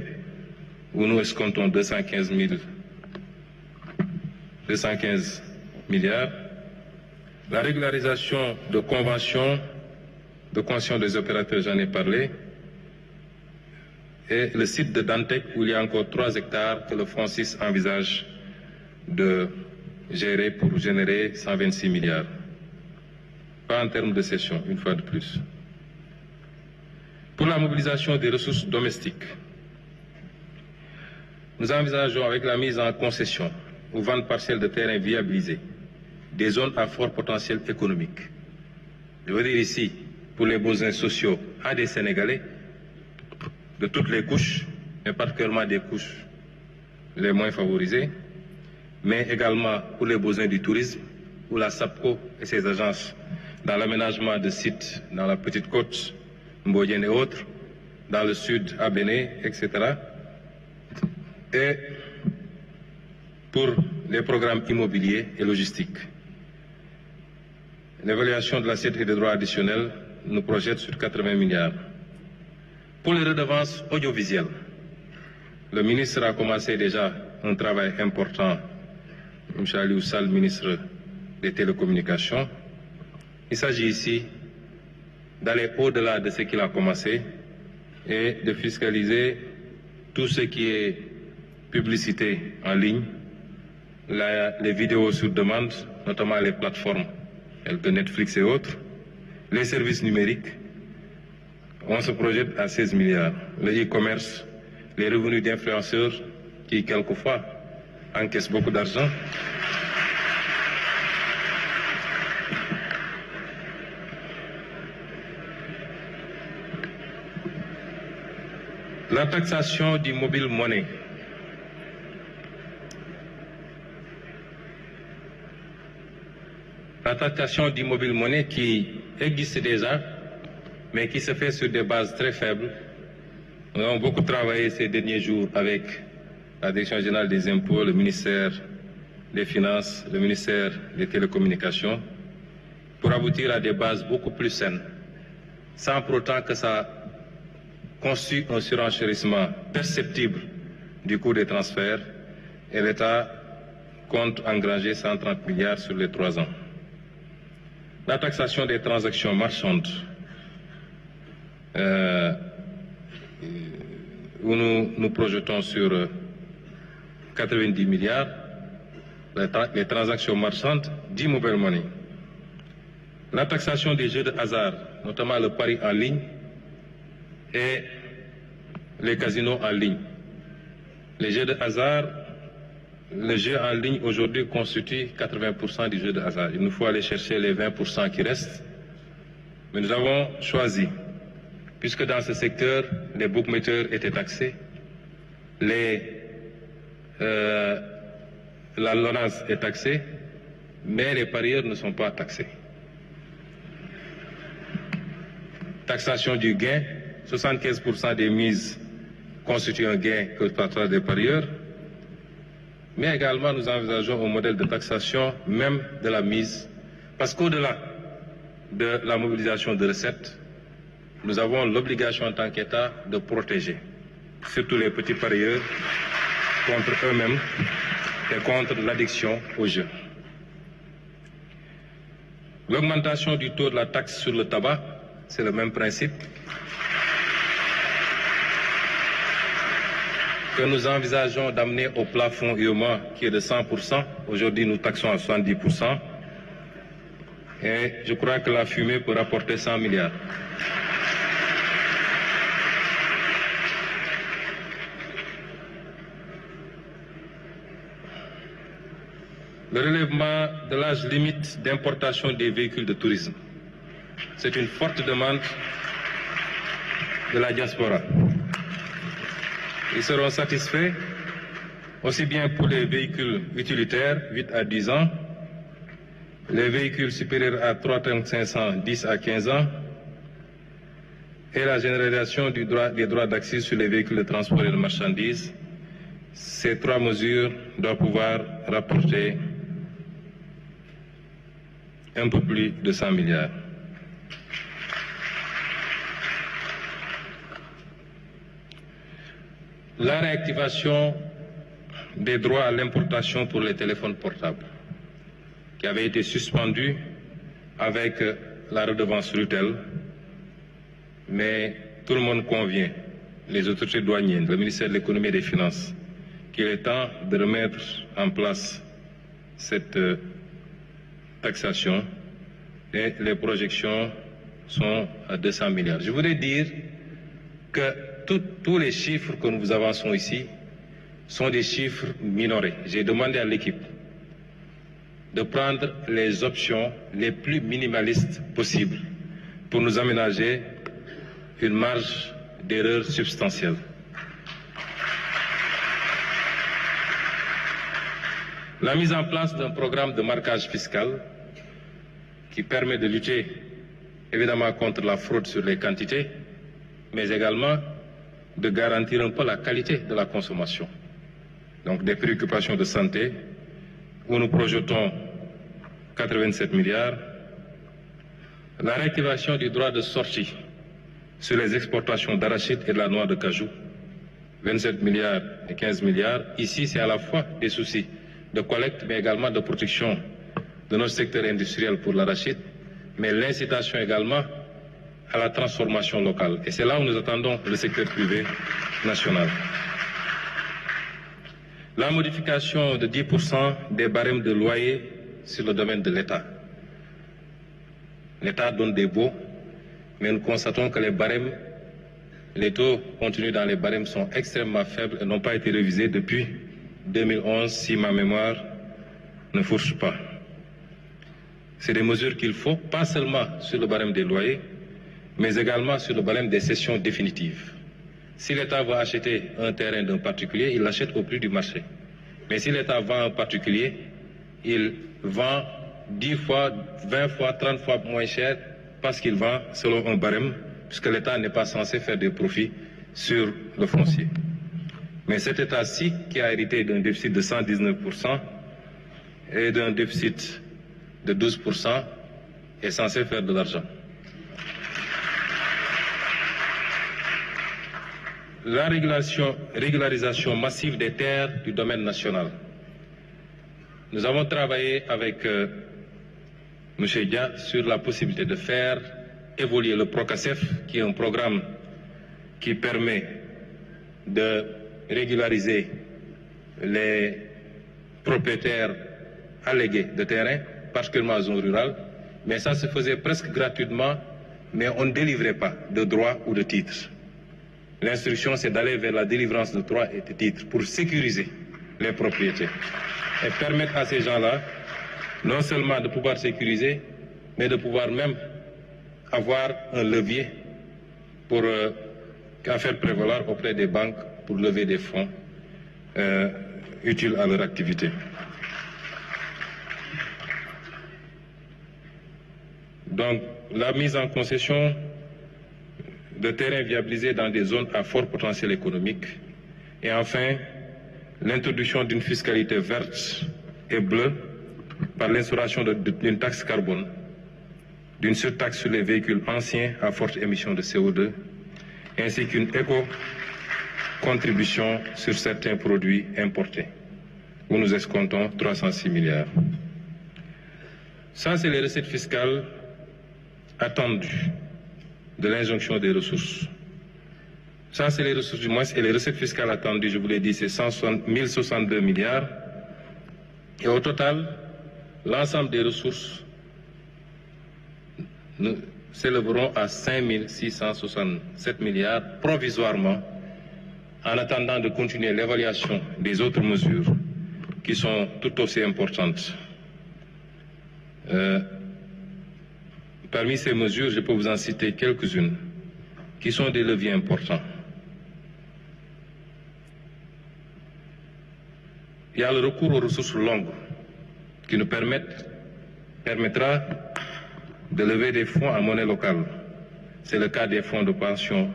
où nous escomptons 215 milliards. La régularisation de conventions des opérateurs, j'en ai parlé, et le site de Dantec où il y a encore 3 hectares que le Francis envisage de gérer pour générer 126 milliards. Pas en termes de cession, une fois de plus. Pour la mobilisation des ressources domestiques, nous envisageons avec la mise en concession ou vente partielle de terrains viabilisés des zones à fort potentiel économique. Je veux dire ici, pour les besoins sociaux à des Sénégalais de toutes les couches, mais particulièrement des couches les moins favorisées, mais également pour les besoins du tourisme, où la SAPCO et ses agences dans l'aménagement de sites dans la Petite Côte, Mbodienne et autres, dans le sud à Béné, etc. Et pour les programmes immobiliers et logistiques. L'évaluation de l'assiette et des droits additionnels nous projette sur 80 milliards. Pour les redevances audiovisuelles, le ministre a commencé déjà un travail important, M. Ali Oussal, ministre des Télécommunications. Il s'agit ici d'aller au-delà de ce qu'il a commencé et de fiscaliser tout ce qui est publicité en ligne, les vidéos sur demande, notamment les plateformes telles que Netflix et autres, les services numériques. On se projette à 16 milliards. Le e-commerce, les revenus d'influenceurs qui, quelquefois, encaissent beaucoup d'argent. La taxation du mobile money. La taxation du mobile money qui existe déjà, mais qui se fait sur des bases très faibles. Nous avons beaucoup travaillé ces derniers jours avec la Direction générale des impôts, le ministère des Finances, le ministère des Télécommunications, pour aboutir à des bases beaucoup plus saines, sans pour autant que ça constitue un surenchérissement perceptible du coût des transferts, et l'État compte engranger 130 milliards sur les 3 ans. La taxation des transactions marchandes, où nous projetons sur 90 milliards, les transactions marchandes d'e-mobile money. La taxation des jeux de hasard, notamment le pari en ligne et les casinos en ligne. Les jeux de hasard, le jeu en ligne aujourd'hui constitue 80% du jeu de hasard. Il nous faut aller chercher les 20% qui restent. Mais nous avons choisi, puisque dans ce secteur, les bookmakers étaient taxés, la LONASE est taxée, mais les parieurs ne sont pas taxés. Taxation du gain, 75% des mises constituent un gain que partagent des parieurs, mais également nous envisageons un modèle de taxation même de la mise, parce qu'au-delà de la mobilisation de recettes, nous avons l'obligation en tant qu'État de protéger, surtout les petits parieurs, contre eux-mêmes et contre l'addiction aux jeux. L'augmentation du taux de la taxe sur le tabac, c'est le même principe que nous envisageons d'amener au plafond UEMOA qui est de 100%. Aujourd'hui, nous taxons à 70%. Et je crois que la fumée peut rapporter 100 milliards. Le relèvement de l'âge limite d'importation des véhicules de tourisme. C'est une forte demande de la diaspora. Ils seront satisfaits aussi bien pour les véhicules utilitaires, 8 à 10 ans, les véhicules supérieurs à 3 tonnes 500, 10 à 15 ans, et la généralisation des droits d'accès sur les véhicules de transport et de marchandises. Ces trois mesures doivent pouvoir rapporter un peu plus de 100 milliards. La réactivation des droits à l'importation pour les téléphones portables, qui avait été suspendue avec la redevance RUTEL, mais tout le monde convient, les autorités douanières, le ministère de l'économie et des finances, qu'il est temps de remettre en place cette taxation et les projections sont à 200 milliards. Je voudrais dire que tous les chiffres que nous vous avançons ici sont des chiffres minorés. J'ai demandé à l'équipe de prendre les options les plus minimalistes possibles pour nous aménager une marge d'erreur substantielle. La mise en place d'un programme de marquage fiscal qui permet de lutter évidemment contre la fraude sur les quantités, mais également de garantir un peu la qualité de la consommation. Donc des préoccupations de santé où nous projetons 87 milliards. La réactivation du droit de sortie sur les exportations d'arachide et de la noix de cajou, 27 milliards et 15 milliards. Ici, c'est à la fois des soucis de collecte, mais également de protection de notre secteur industriel pour l'arachide, mais l'incitation également à la transformation locale. Et c'est là où nous attendons le secteur privé national. La modification de 10% des barèmes de loyer sur le domaine de l'État. L'État donne des baux, mais nous constatons que les taux contenus dans les barèmes sont extrêmement faibles et n'ont pas été révisés depuis 2011, si ma mémoire ne fourche pas. C'est des mesures qu'il faut, pas seulement sur le barème des loyers, mais également sur le barème des cessions définitives. Si l'État veut acheter un terrain d'un particulier, il l'achète au prix du marché. Mais si l'État vend un particulier, il vend 10 fois, 20 fois, 30 fois moins cher parce qu'il vend selon un barème, puisque l'État n'est pas censé faire des profits sur le foncier. Mais cet État-ci, qui a hérité d'un déficit de 119% et d'un déficit de 12%, est censé faire de l'argent. La régularisation massive des terres du domaine national. Nous avons travaillé avec M. Dia sur la possibilité de faire évoluer le PROCACEF, qui est un programme qui permet de régulariser les propriétaires allégués de terrain, particulièrement en zone rurale, mais ça se faisait presque gratuitement, mais on ne délivrait pas de droits ou de titres. L'instruction, c'est d'aller vers la délivrance de droits et de titres pour sécuriser les propriétés et permettre à ces gens-là non seulement de pouvoir sécuriser, mais de pouvoir même avoir un levier pour faire prévaloir auprès des banques pour lever des fonds utiles à leur activité. Donc, la mise en concession de terrains viabilisés dans des zones à fort potentiel économique. Et enfin, l'introduction d'une fiscalité verte et bleue par l'instauration d'une taxe carbone d'une surtaxe sur les véhicules anciens à forte émission de CO2, ainsi qu'une éco-contribution sur certains produits importés, où nous escomptons 306 milliards. Ça, c'est les recettes fiscales attendues de l'injonction des ressources. Ça, c'est les ressources du moins, et les recettes fiscales attendues, je vous l'ai dit, c'est 1062 milliards. Et au total, l'ensemble des ressources s'élèveront à 5667 milliards provisoirement, en attendant de continuer l'évaluation des autres mesures qui sont tout aussi importantes. Parmi ces mesures, je peux vous en citer quelques-unes qui sont des leviers importants. Il y a le recours aux ressources longues qui nous permettra de lever des fonds en monnaie locale. C'est le cas des fonds de pension,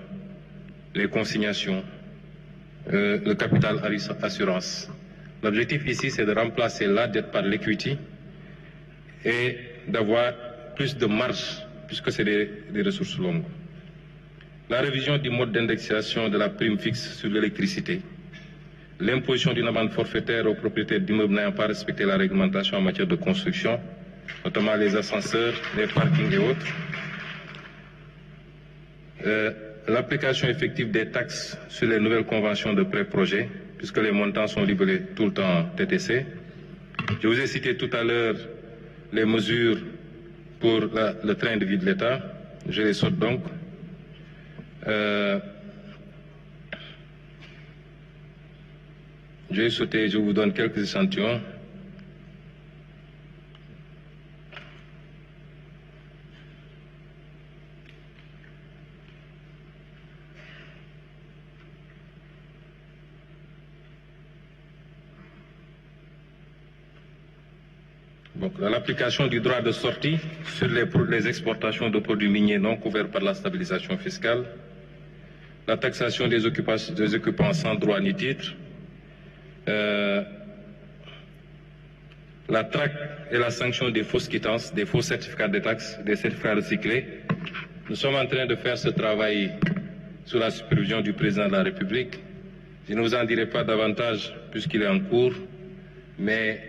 les consignations, le capital assurance. L'objectif ici, c'est de remplacer la dette par l'equity et d'avoir plus de marge, puisque c'est des ressources longues. La révision du mode d'indexation de la prime fixe sur l'électricité, l'imposition d'une amende forfaitaire aux propriétaires d'immeubles n'ayant pas respecté la réglementation en matière de construction, notamment les ascenseurs, les parkings et autres, l'application effective des taxes sur les nouvelles conventions de pré-projet, puisque les montants sont libellés tout le temps en TTC. Je vous ai cité tout à l'heure les mesures pour le train de vie de l'État. Je les saute donc. Je vais sauter, je vous donne quelques échantillons. Donc, l'application du droit de sortie sur les exportations de produits miniers non couverts par la stabilisation fiscale, la taxation des occupants sans droit ni titre, la traque et la sanction des fausses quittances, des faux certificats de taxes, des certificats recyclés. Nous sommes en train de faire ce travail sous la supervision du président de la République. Je ne vous en dirai pas davantage puisqu'il est en cours, mais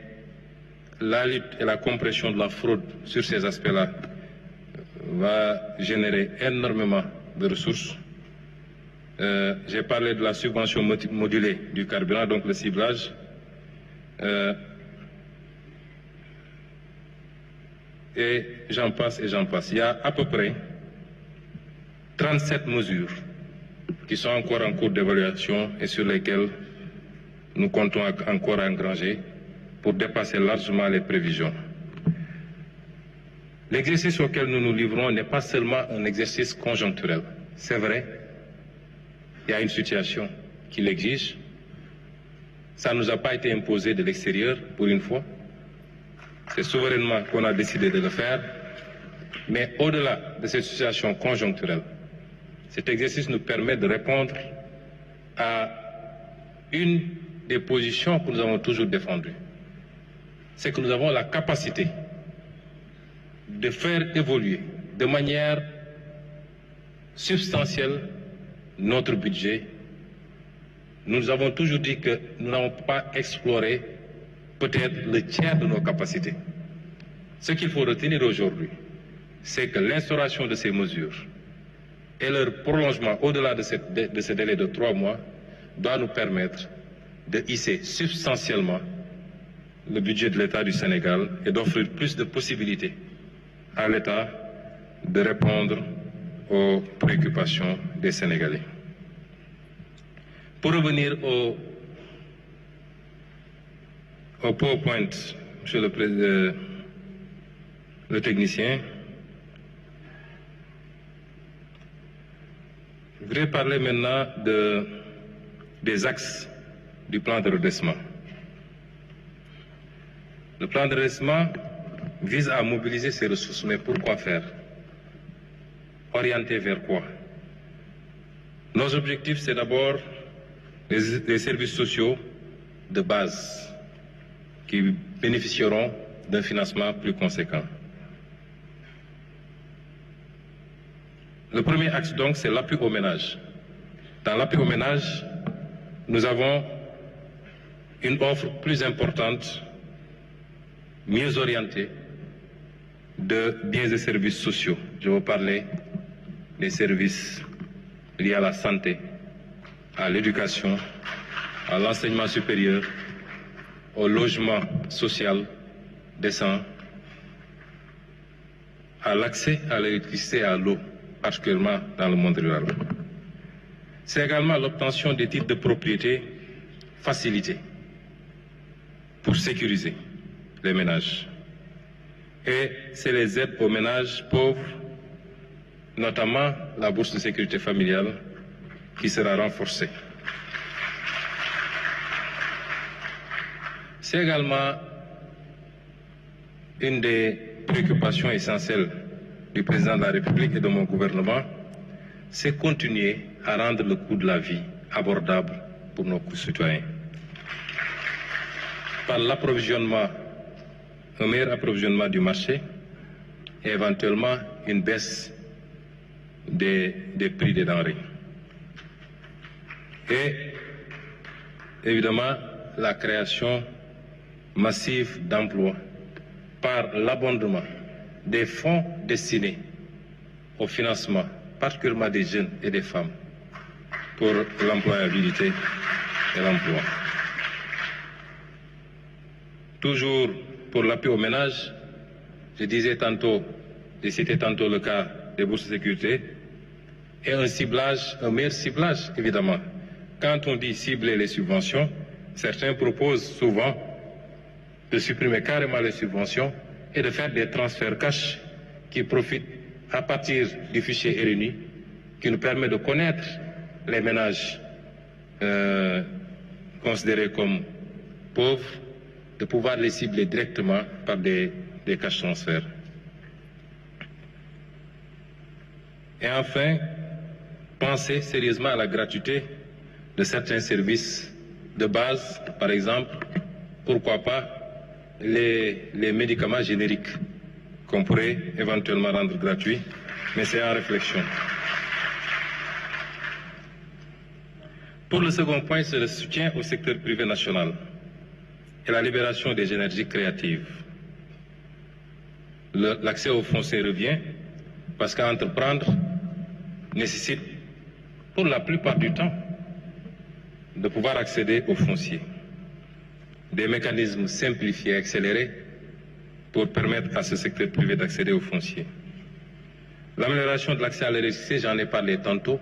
la lutte et la compression de la fraude sur ces aspects-là va générer énormément de ressources. J'ai parlé de la subvention modulée du carburant, donc le ciblage. Et j'en passe et j'en passe. Il y a à peu près 37 mesures qui sont encore en cours d'évaluation et sur lesquelles nous comptons encore engranger pour dépasser largement les prévisions. L'exercice auquel nous nous livrons n'est pas seulement un exercice conjoncturel. C'est vrai, il y a une situation qui l'exige. Ça ne nous a pas été imposé de l'extérieur pour une fois. C'est souverainement qu'on a décidé de le faire. Mais au-delà de cette situation conjoncturelle, cet exercice nous permet de répondre à une des positions que nous avons toujours défendues. C'est que nous avons la capacité de faire évoluer de manière substantielle notre budget. Nous avons toujours dit que nous n'avons pas exploré peut-être le tiers de nos capacités. Ce qu'il faut retenir aujourd'hui, c'est que l'instauration de ces mesures et leur prolongement au-delà de ce délai de 3 mois doit nous permettre de hisser substantiellement le budget de l'État du Sénégal et d'offrir plus de possibilités à l'État de répondre aux préoccupations des Sénégalais. Pour revenir au PowerPoint, monsieur le technicien, je voudrais parler maintenant des axes du plan de redressement. Le plan de redressement vise à mobiliser ces ressources, mais pourquoi faire? Orienter vers quoi? Nos objectifs, c'est d'abord les services sociaux de base qui bénéficieront d'un financement plus conséquent. Le premier axe, donc, c'est l'appui aux ménages. Dans l'appui aux ménages, nous avons une offre plus importante, mieux orientée, de biens et services sociaux. Je vais parler des services liés à la santé, à l'éducation, à l'enseignement supérieur, au logement social décent, à l'accès à l'électricité et à l'eau, particulièrement dans le monde rural. C'est également l'obtention des titres de propriété facilités pour sécuriser les ménages. Et c'est les aides aux ménages pauvres, notamment la bourse de sécurité familiale, qui sera renforcée. C'est également une des préoccupations essentielles du président de la République et de mon gouvernement, c'est continuer à rendre le coût de la vie abordable pour nos concitoyens. Par l'approvisionnement, un meilleur approvisionnement du marché et éventuellement une baisse des prix des denrées. Et évidemment, la création massive d'emplois par l'abondement des fonds destinés au financement, particulièrement des jeunes et des femmes, pour l'employabilité et l'emploi. Toujours pour l'appui aux ménages, je disais tantôt, j'ai cité tantôt le cas des bourses de sécurité, et un meilleur ciblage, évidemment. Quand on dit cibler les subventions, certains proposent souvent de supprimer carrément les subventions et de faire des transferts cash qui profitent à partir du fichier RNU, qui nous permet de connaître les ménages considérés comme pauvres, de pouvoir les cibler directement par des cash transferts. Et enfin, penser sérieusement à la gratuité de certains services de base, par exemple, pourquoi pas les médicaments génériques qu'on pourrait éventuellement rendre gratuits, mais c'est en réflexion. Pour le second point, c'est le soutien au secteur privé national et la libération des énergies créatives. L'accès au foncier revient parce qu'entreprendre nécessite, pour la plupart du temps, de pouvoir accéder au foncier. Des mécanismes simplifiés et accélérés pour permettre à ce secteur privé d'accéder au foncier. L'amélioration de l'accès à l'électricité, j'en ai parlé tantôt.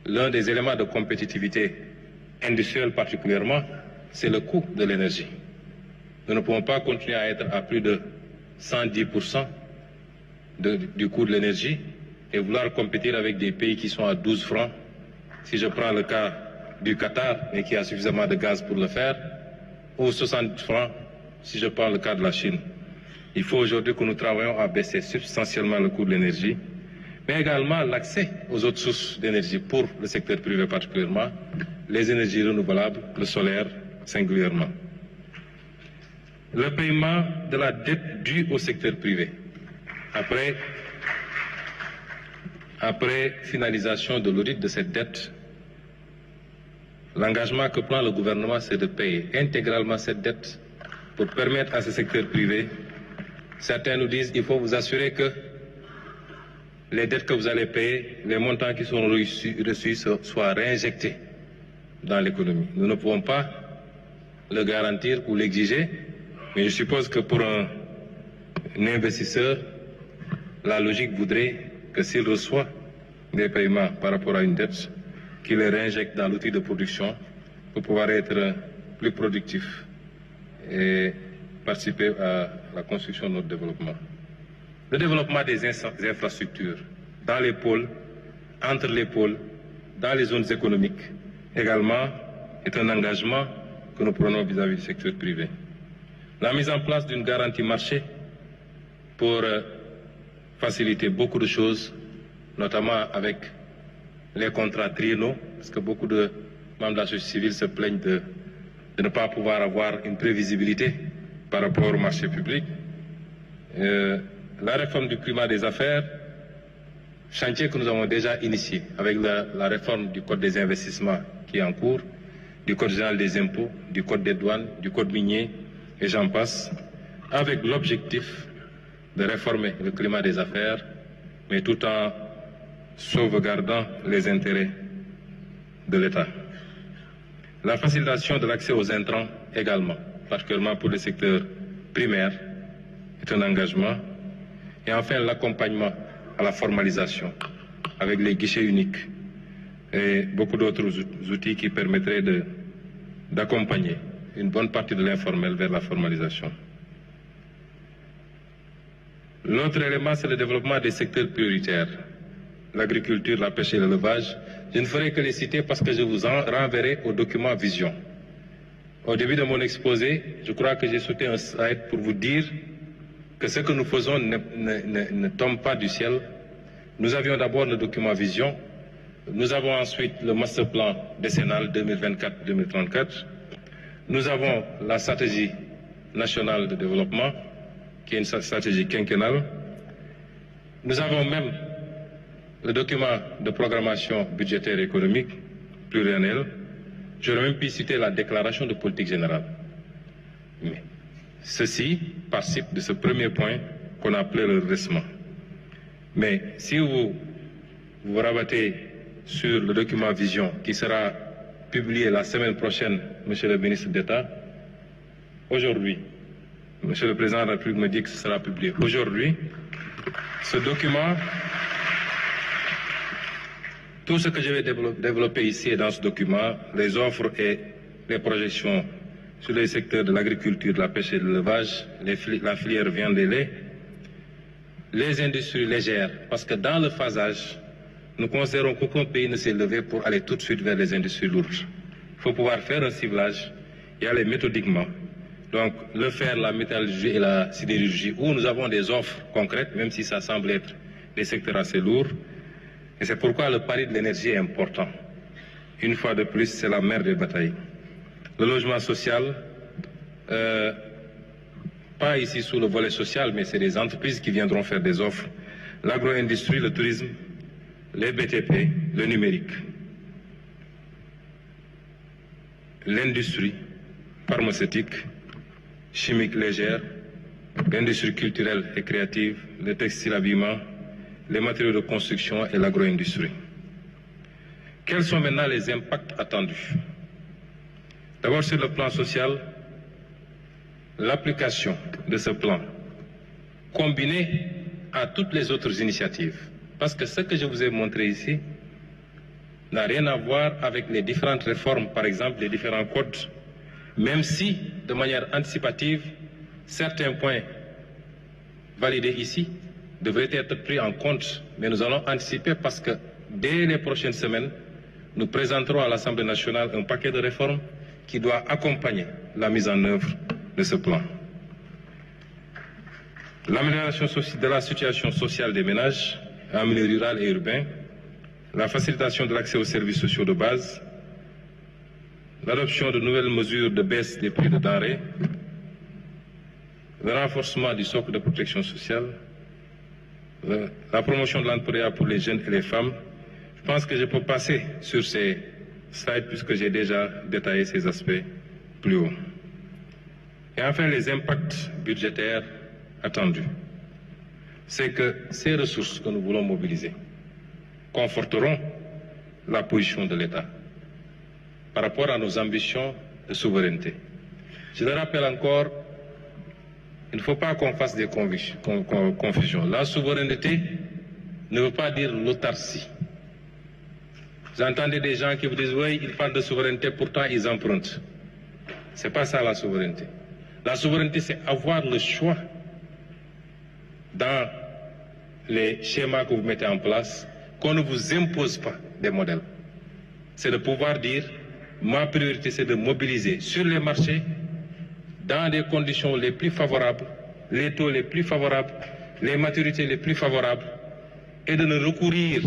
L'un des éléments de compétitivité industrielle particulièrement, c'est le coût de l'énergie. Nous ne pouvons pas continuer à être à plus de 110% du coût de l'énergie et vouloir compétir avec des pays qui sont à 12 francs. Si je prends le cas du Qatar, mais qui a suffisamment de gaz pour le faire, ou 60 francs si je prends le cas de la Chine. Il faut aujourd'hui que nous travaillions à baisser substantiellement le coût de l'énergie, mais également l'accès aux autres sources d'énergie pour le secteur privé particulièrement, les énergies renouvelables, le solaire singulièrement. Le paiement de la dette due au secteur privé. Après finalisation de l'audit de cette dette, l'engagement que prend le gouvernement, c'est de payer intégralement cette dette pour permettre à ce secteur privé. Certains nous disent qu'il faut vous assurer que les dettes que vous allez payer, les montants qui sont reçus soient réinjectés dans l'économie. Nous ne pouvons pas le garantir ou l'exiger, mais je suppose que pour un investisseur, la logique voudrait que s'il reçoit des paiements par rapport à une dette, qu'il les réinjecte dans l'outil de production pour pouvoir être plus productif et participer à la construction de notre développement. Le développement des infrastructures dans les pôles, entre les pôles, dans les zones économiques, également, est un engagement que nous prenons vis-à-vis du secteur privé. La mise en place d'une garantie marché pour faciliter beaucoup de choses, notamment avec les contrats triennaux, parce que beaucoup de membres de la société civile se plaignent de ne pas pouvoir avoir une prévisibilité par rapport au marché public. La réforme du climat des affaires chantier que nous avons déjà initié avec la réforme du Code des investissements qui est en cours, du Code général des impôts, du Code des douanes, du Code minier, et j'en passe, avec l'objectif de réformer le climat des affaires, mais tout en sauvegardant les intérêts de l'État. La facilitation de l'accès aux intrants également, particulièrement pour le secteur primaire, est un engagement. Et enfin, l'accompagnement à la formalisation avec les guichets uniques et beaucoup d'autres outils qui permettraient d'accompagner une bonne partie de l'informel vers la formalisation. L'autre élément, c'est le développement des secteurs prioritaires, l'agriculture, la pêche et l'élevage. Je ne ferai que les citer parce que je vous en renverrai au document Vision. Au début de mon exposé, je crois que j'ai sauté un slide pour vous dire que ce que nous faisons ne tombe pas du ciel. Nous avions d'abord le document Vision, nous avons ensuite le master plan décennal 2024-2034, nous avons la stratégie nationale de développement, qui est une stratégie quinquennale, nous avons même le document de programmation budgétaire et économique pluriannuel. J'aurais même pu citer la déclaration de politique générale. Mais ceci participe de ce premier point qu'on a appelé le redressement. Mais si vous vous rabattez sur le document Vision qui sera publié la semaine prochaine, Monsieur le ministre d'État, aujourd'hui, Monsieur le Président de la République me dit que ce sera publié aujourd'hui, ce document, tout ce que je vais développer ici est dans ce document, les offres et les projections sur les secteurs de l'agriculture, de la pêche et de l'élevage, la filière viande et lait, les industries légères, parce que dans le phasage, nous considérons qu'aucun pays ne s'est levé pour aller tout de suite vers les industries lourdes. Il faut pouvoir faire un ciblage, y aller méthodiquement. Donc, le fer, la métallurgie et la sidérurgie, où nous avons des offres concrètes, même si ça semble être des secteurs assez lourds. Et c'est pourquoi le pari de l'énergie est important. Une fois de plus, c'est la mère des batailles. Le logement social, pas ici sous le volet social, mais c'est des entreprises qui viendront faire des offres. L'agro-industrie, le tourisme, les BTP, le numérique. L'industrie pharmaceutique, chimique légère, l'industrie culturelle et créative, le textile habillement, les matériaux de construction et l'agro-industrie. Quels sont maintenant les impacts attendus? D'abord, sur le plan social, l'application de ce plan, combinée à toutes les autres initiatives, parce que ce que je vous ai montré ici n'a rien à voir avec les différentes réformes, par exemple les différents codes, même si, de manière anticipative, certains points validés ici devraient être pris en compte, mais nous allons anticiper parce que dès les prochaines semaines, nous présenterons à l'Assemblée nationale un paquet de réformes qui doit accompagner la mise en œuvre de ce plan. L'amélioration de la situation sociale des ménages en milieu rural et urbain, la facilitation de l'accès aux services sociaux de base, l'adoption de nouvelles mesures de baisse des prix de denrées, le renforcement du socle de protection sociale, la promotion de l'entrepreneuriat pour les jeunes et les femmes. Je pense que je peux passer sur ces slides puisque j'ai déjà détaillé ces aspects plus haut. Et enfin, les impacts budgétaires attendus. C'est que ces ressources que nous voulons mobiliser conforteront la position de l'État par rapport à nos ambitions de souveraineté. Je le rappelle encore, il ne faut pas qu'on fasse des confusions. La souveraineté ne veut pas dire l'autarcie. Vous entendez des gens qui vous disent, oui, ils parlent de souveraineté, pourtant ils empruntent. Ce n'est pas ça la souveraineté. La souveraineté, c'est avoir le choix dans les schémas que vous mettez en place, qu'on ne vous impose pas des modèles. C'est de pouvoir dire, ma priorité, c'est de mobiliser sur les marchés, dans les conditions les plus favorables, les taux les plus favorables, les maturités les plus favorables, et de ne recourir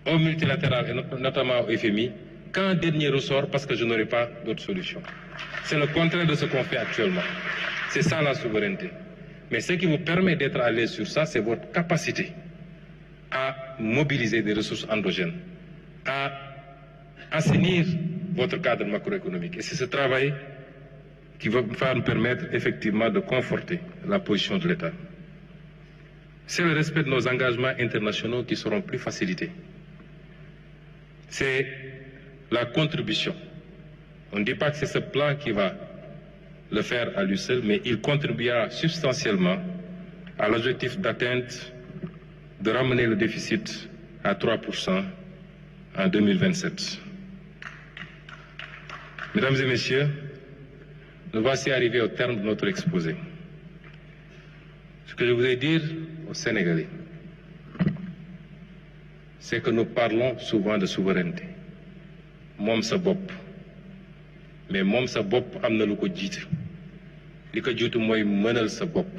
au multilatéral et notamment au FMI qu'en dernier ressort parce que je n'aurai pas d'autre solution. C'est le contraire de ce qu'on fait actuellement. C'est ça la souveraineté. Mais ce qui vous permet d'être à l'aise sur ça, c'est votre capacité à mobiliser des ressources endogènes, à assainir votre cadre macroéconomique. Et c'est ce travail qui va nous permettre effectivement de conforter la position de l'État. C'est le respect de nos engagements internationaux qui seront plus facilités. C'est la contribution. On ne dit pas que c'est ce plan qui va le faire à lui seul, mais il contribuera substantiellement à l'objectif d'atteinte de ramener le déficit à 3% en 2027. Mesdames et messieurs, nous voici arrivés au terme de notre exposé. Ce que je voudrais dire aux Sénégalais, c'est que nous parlons souvent de souveraineté. Moom sa bopp, mais moom sa bopp am na lu ko jiitu. Li ko jiitu mooy mënal sa bopp.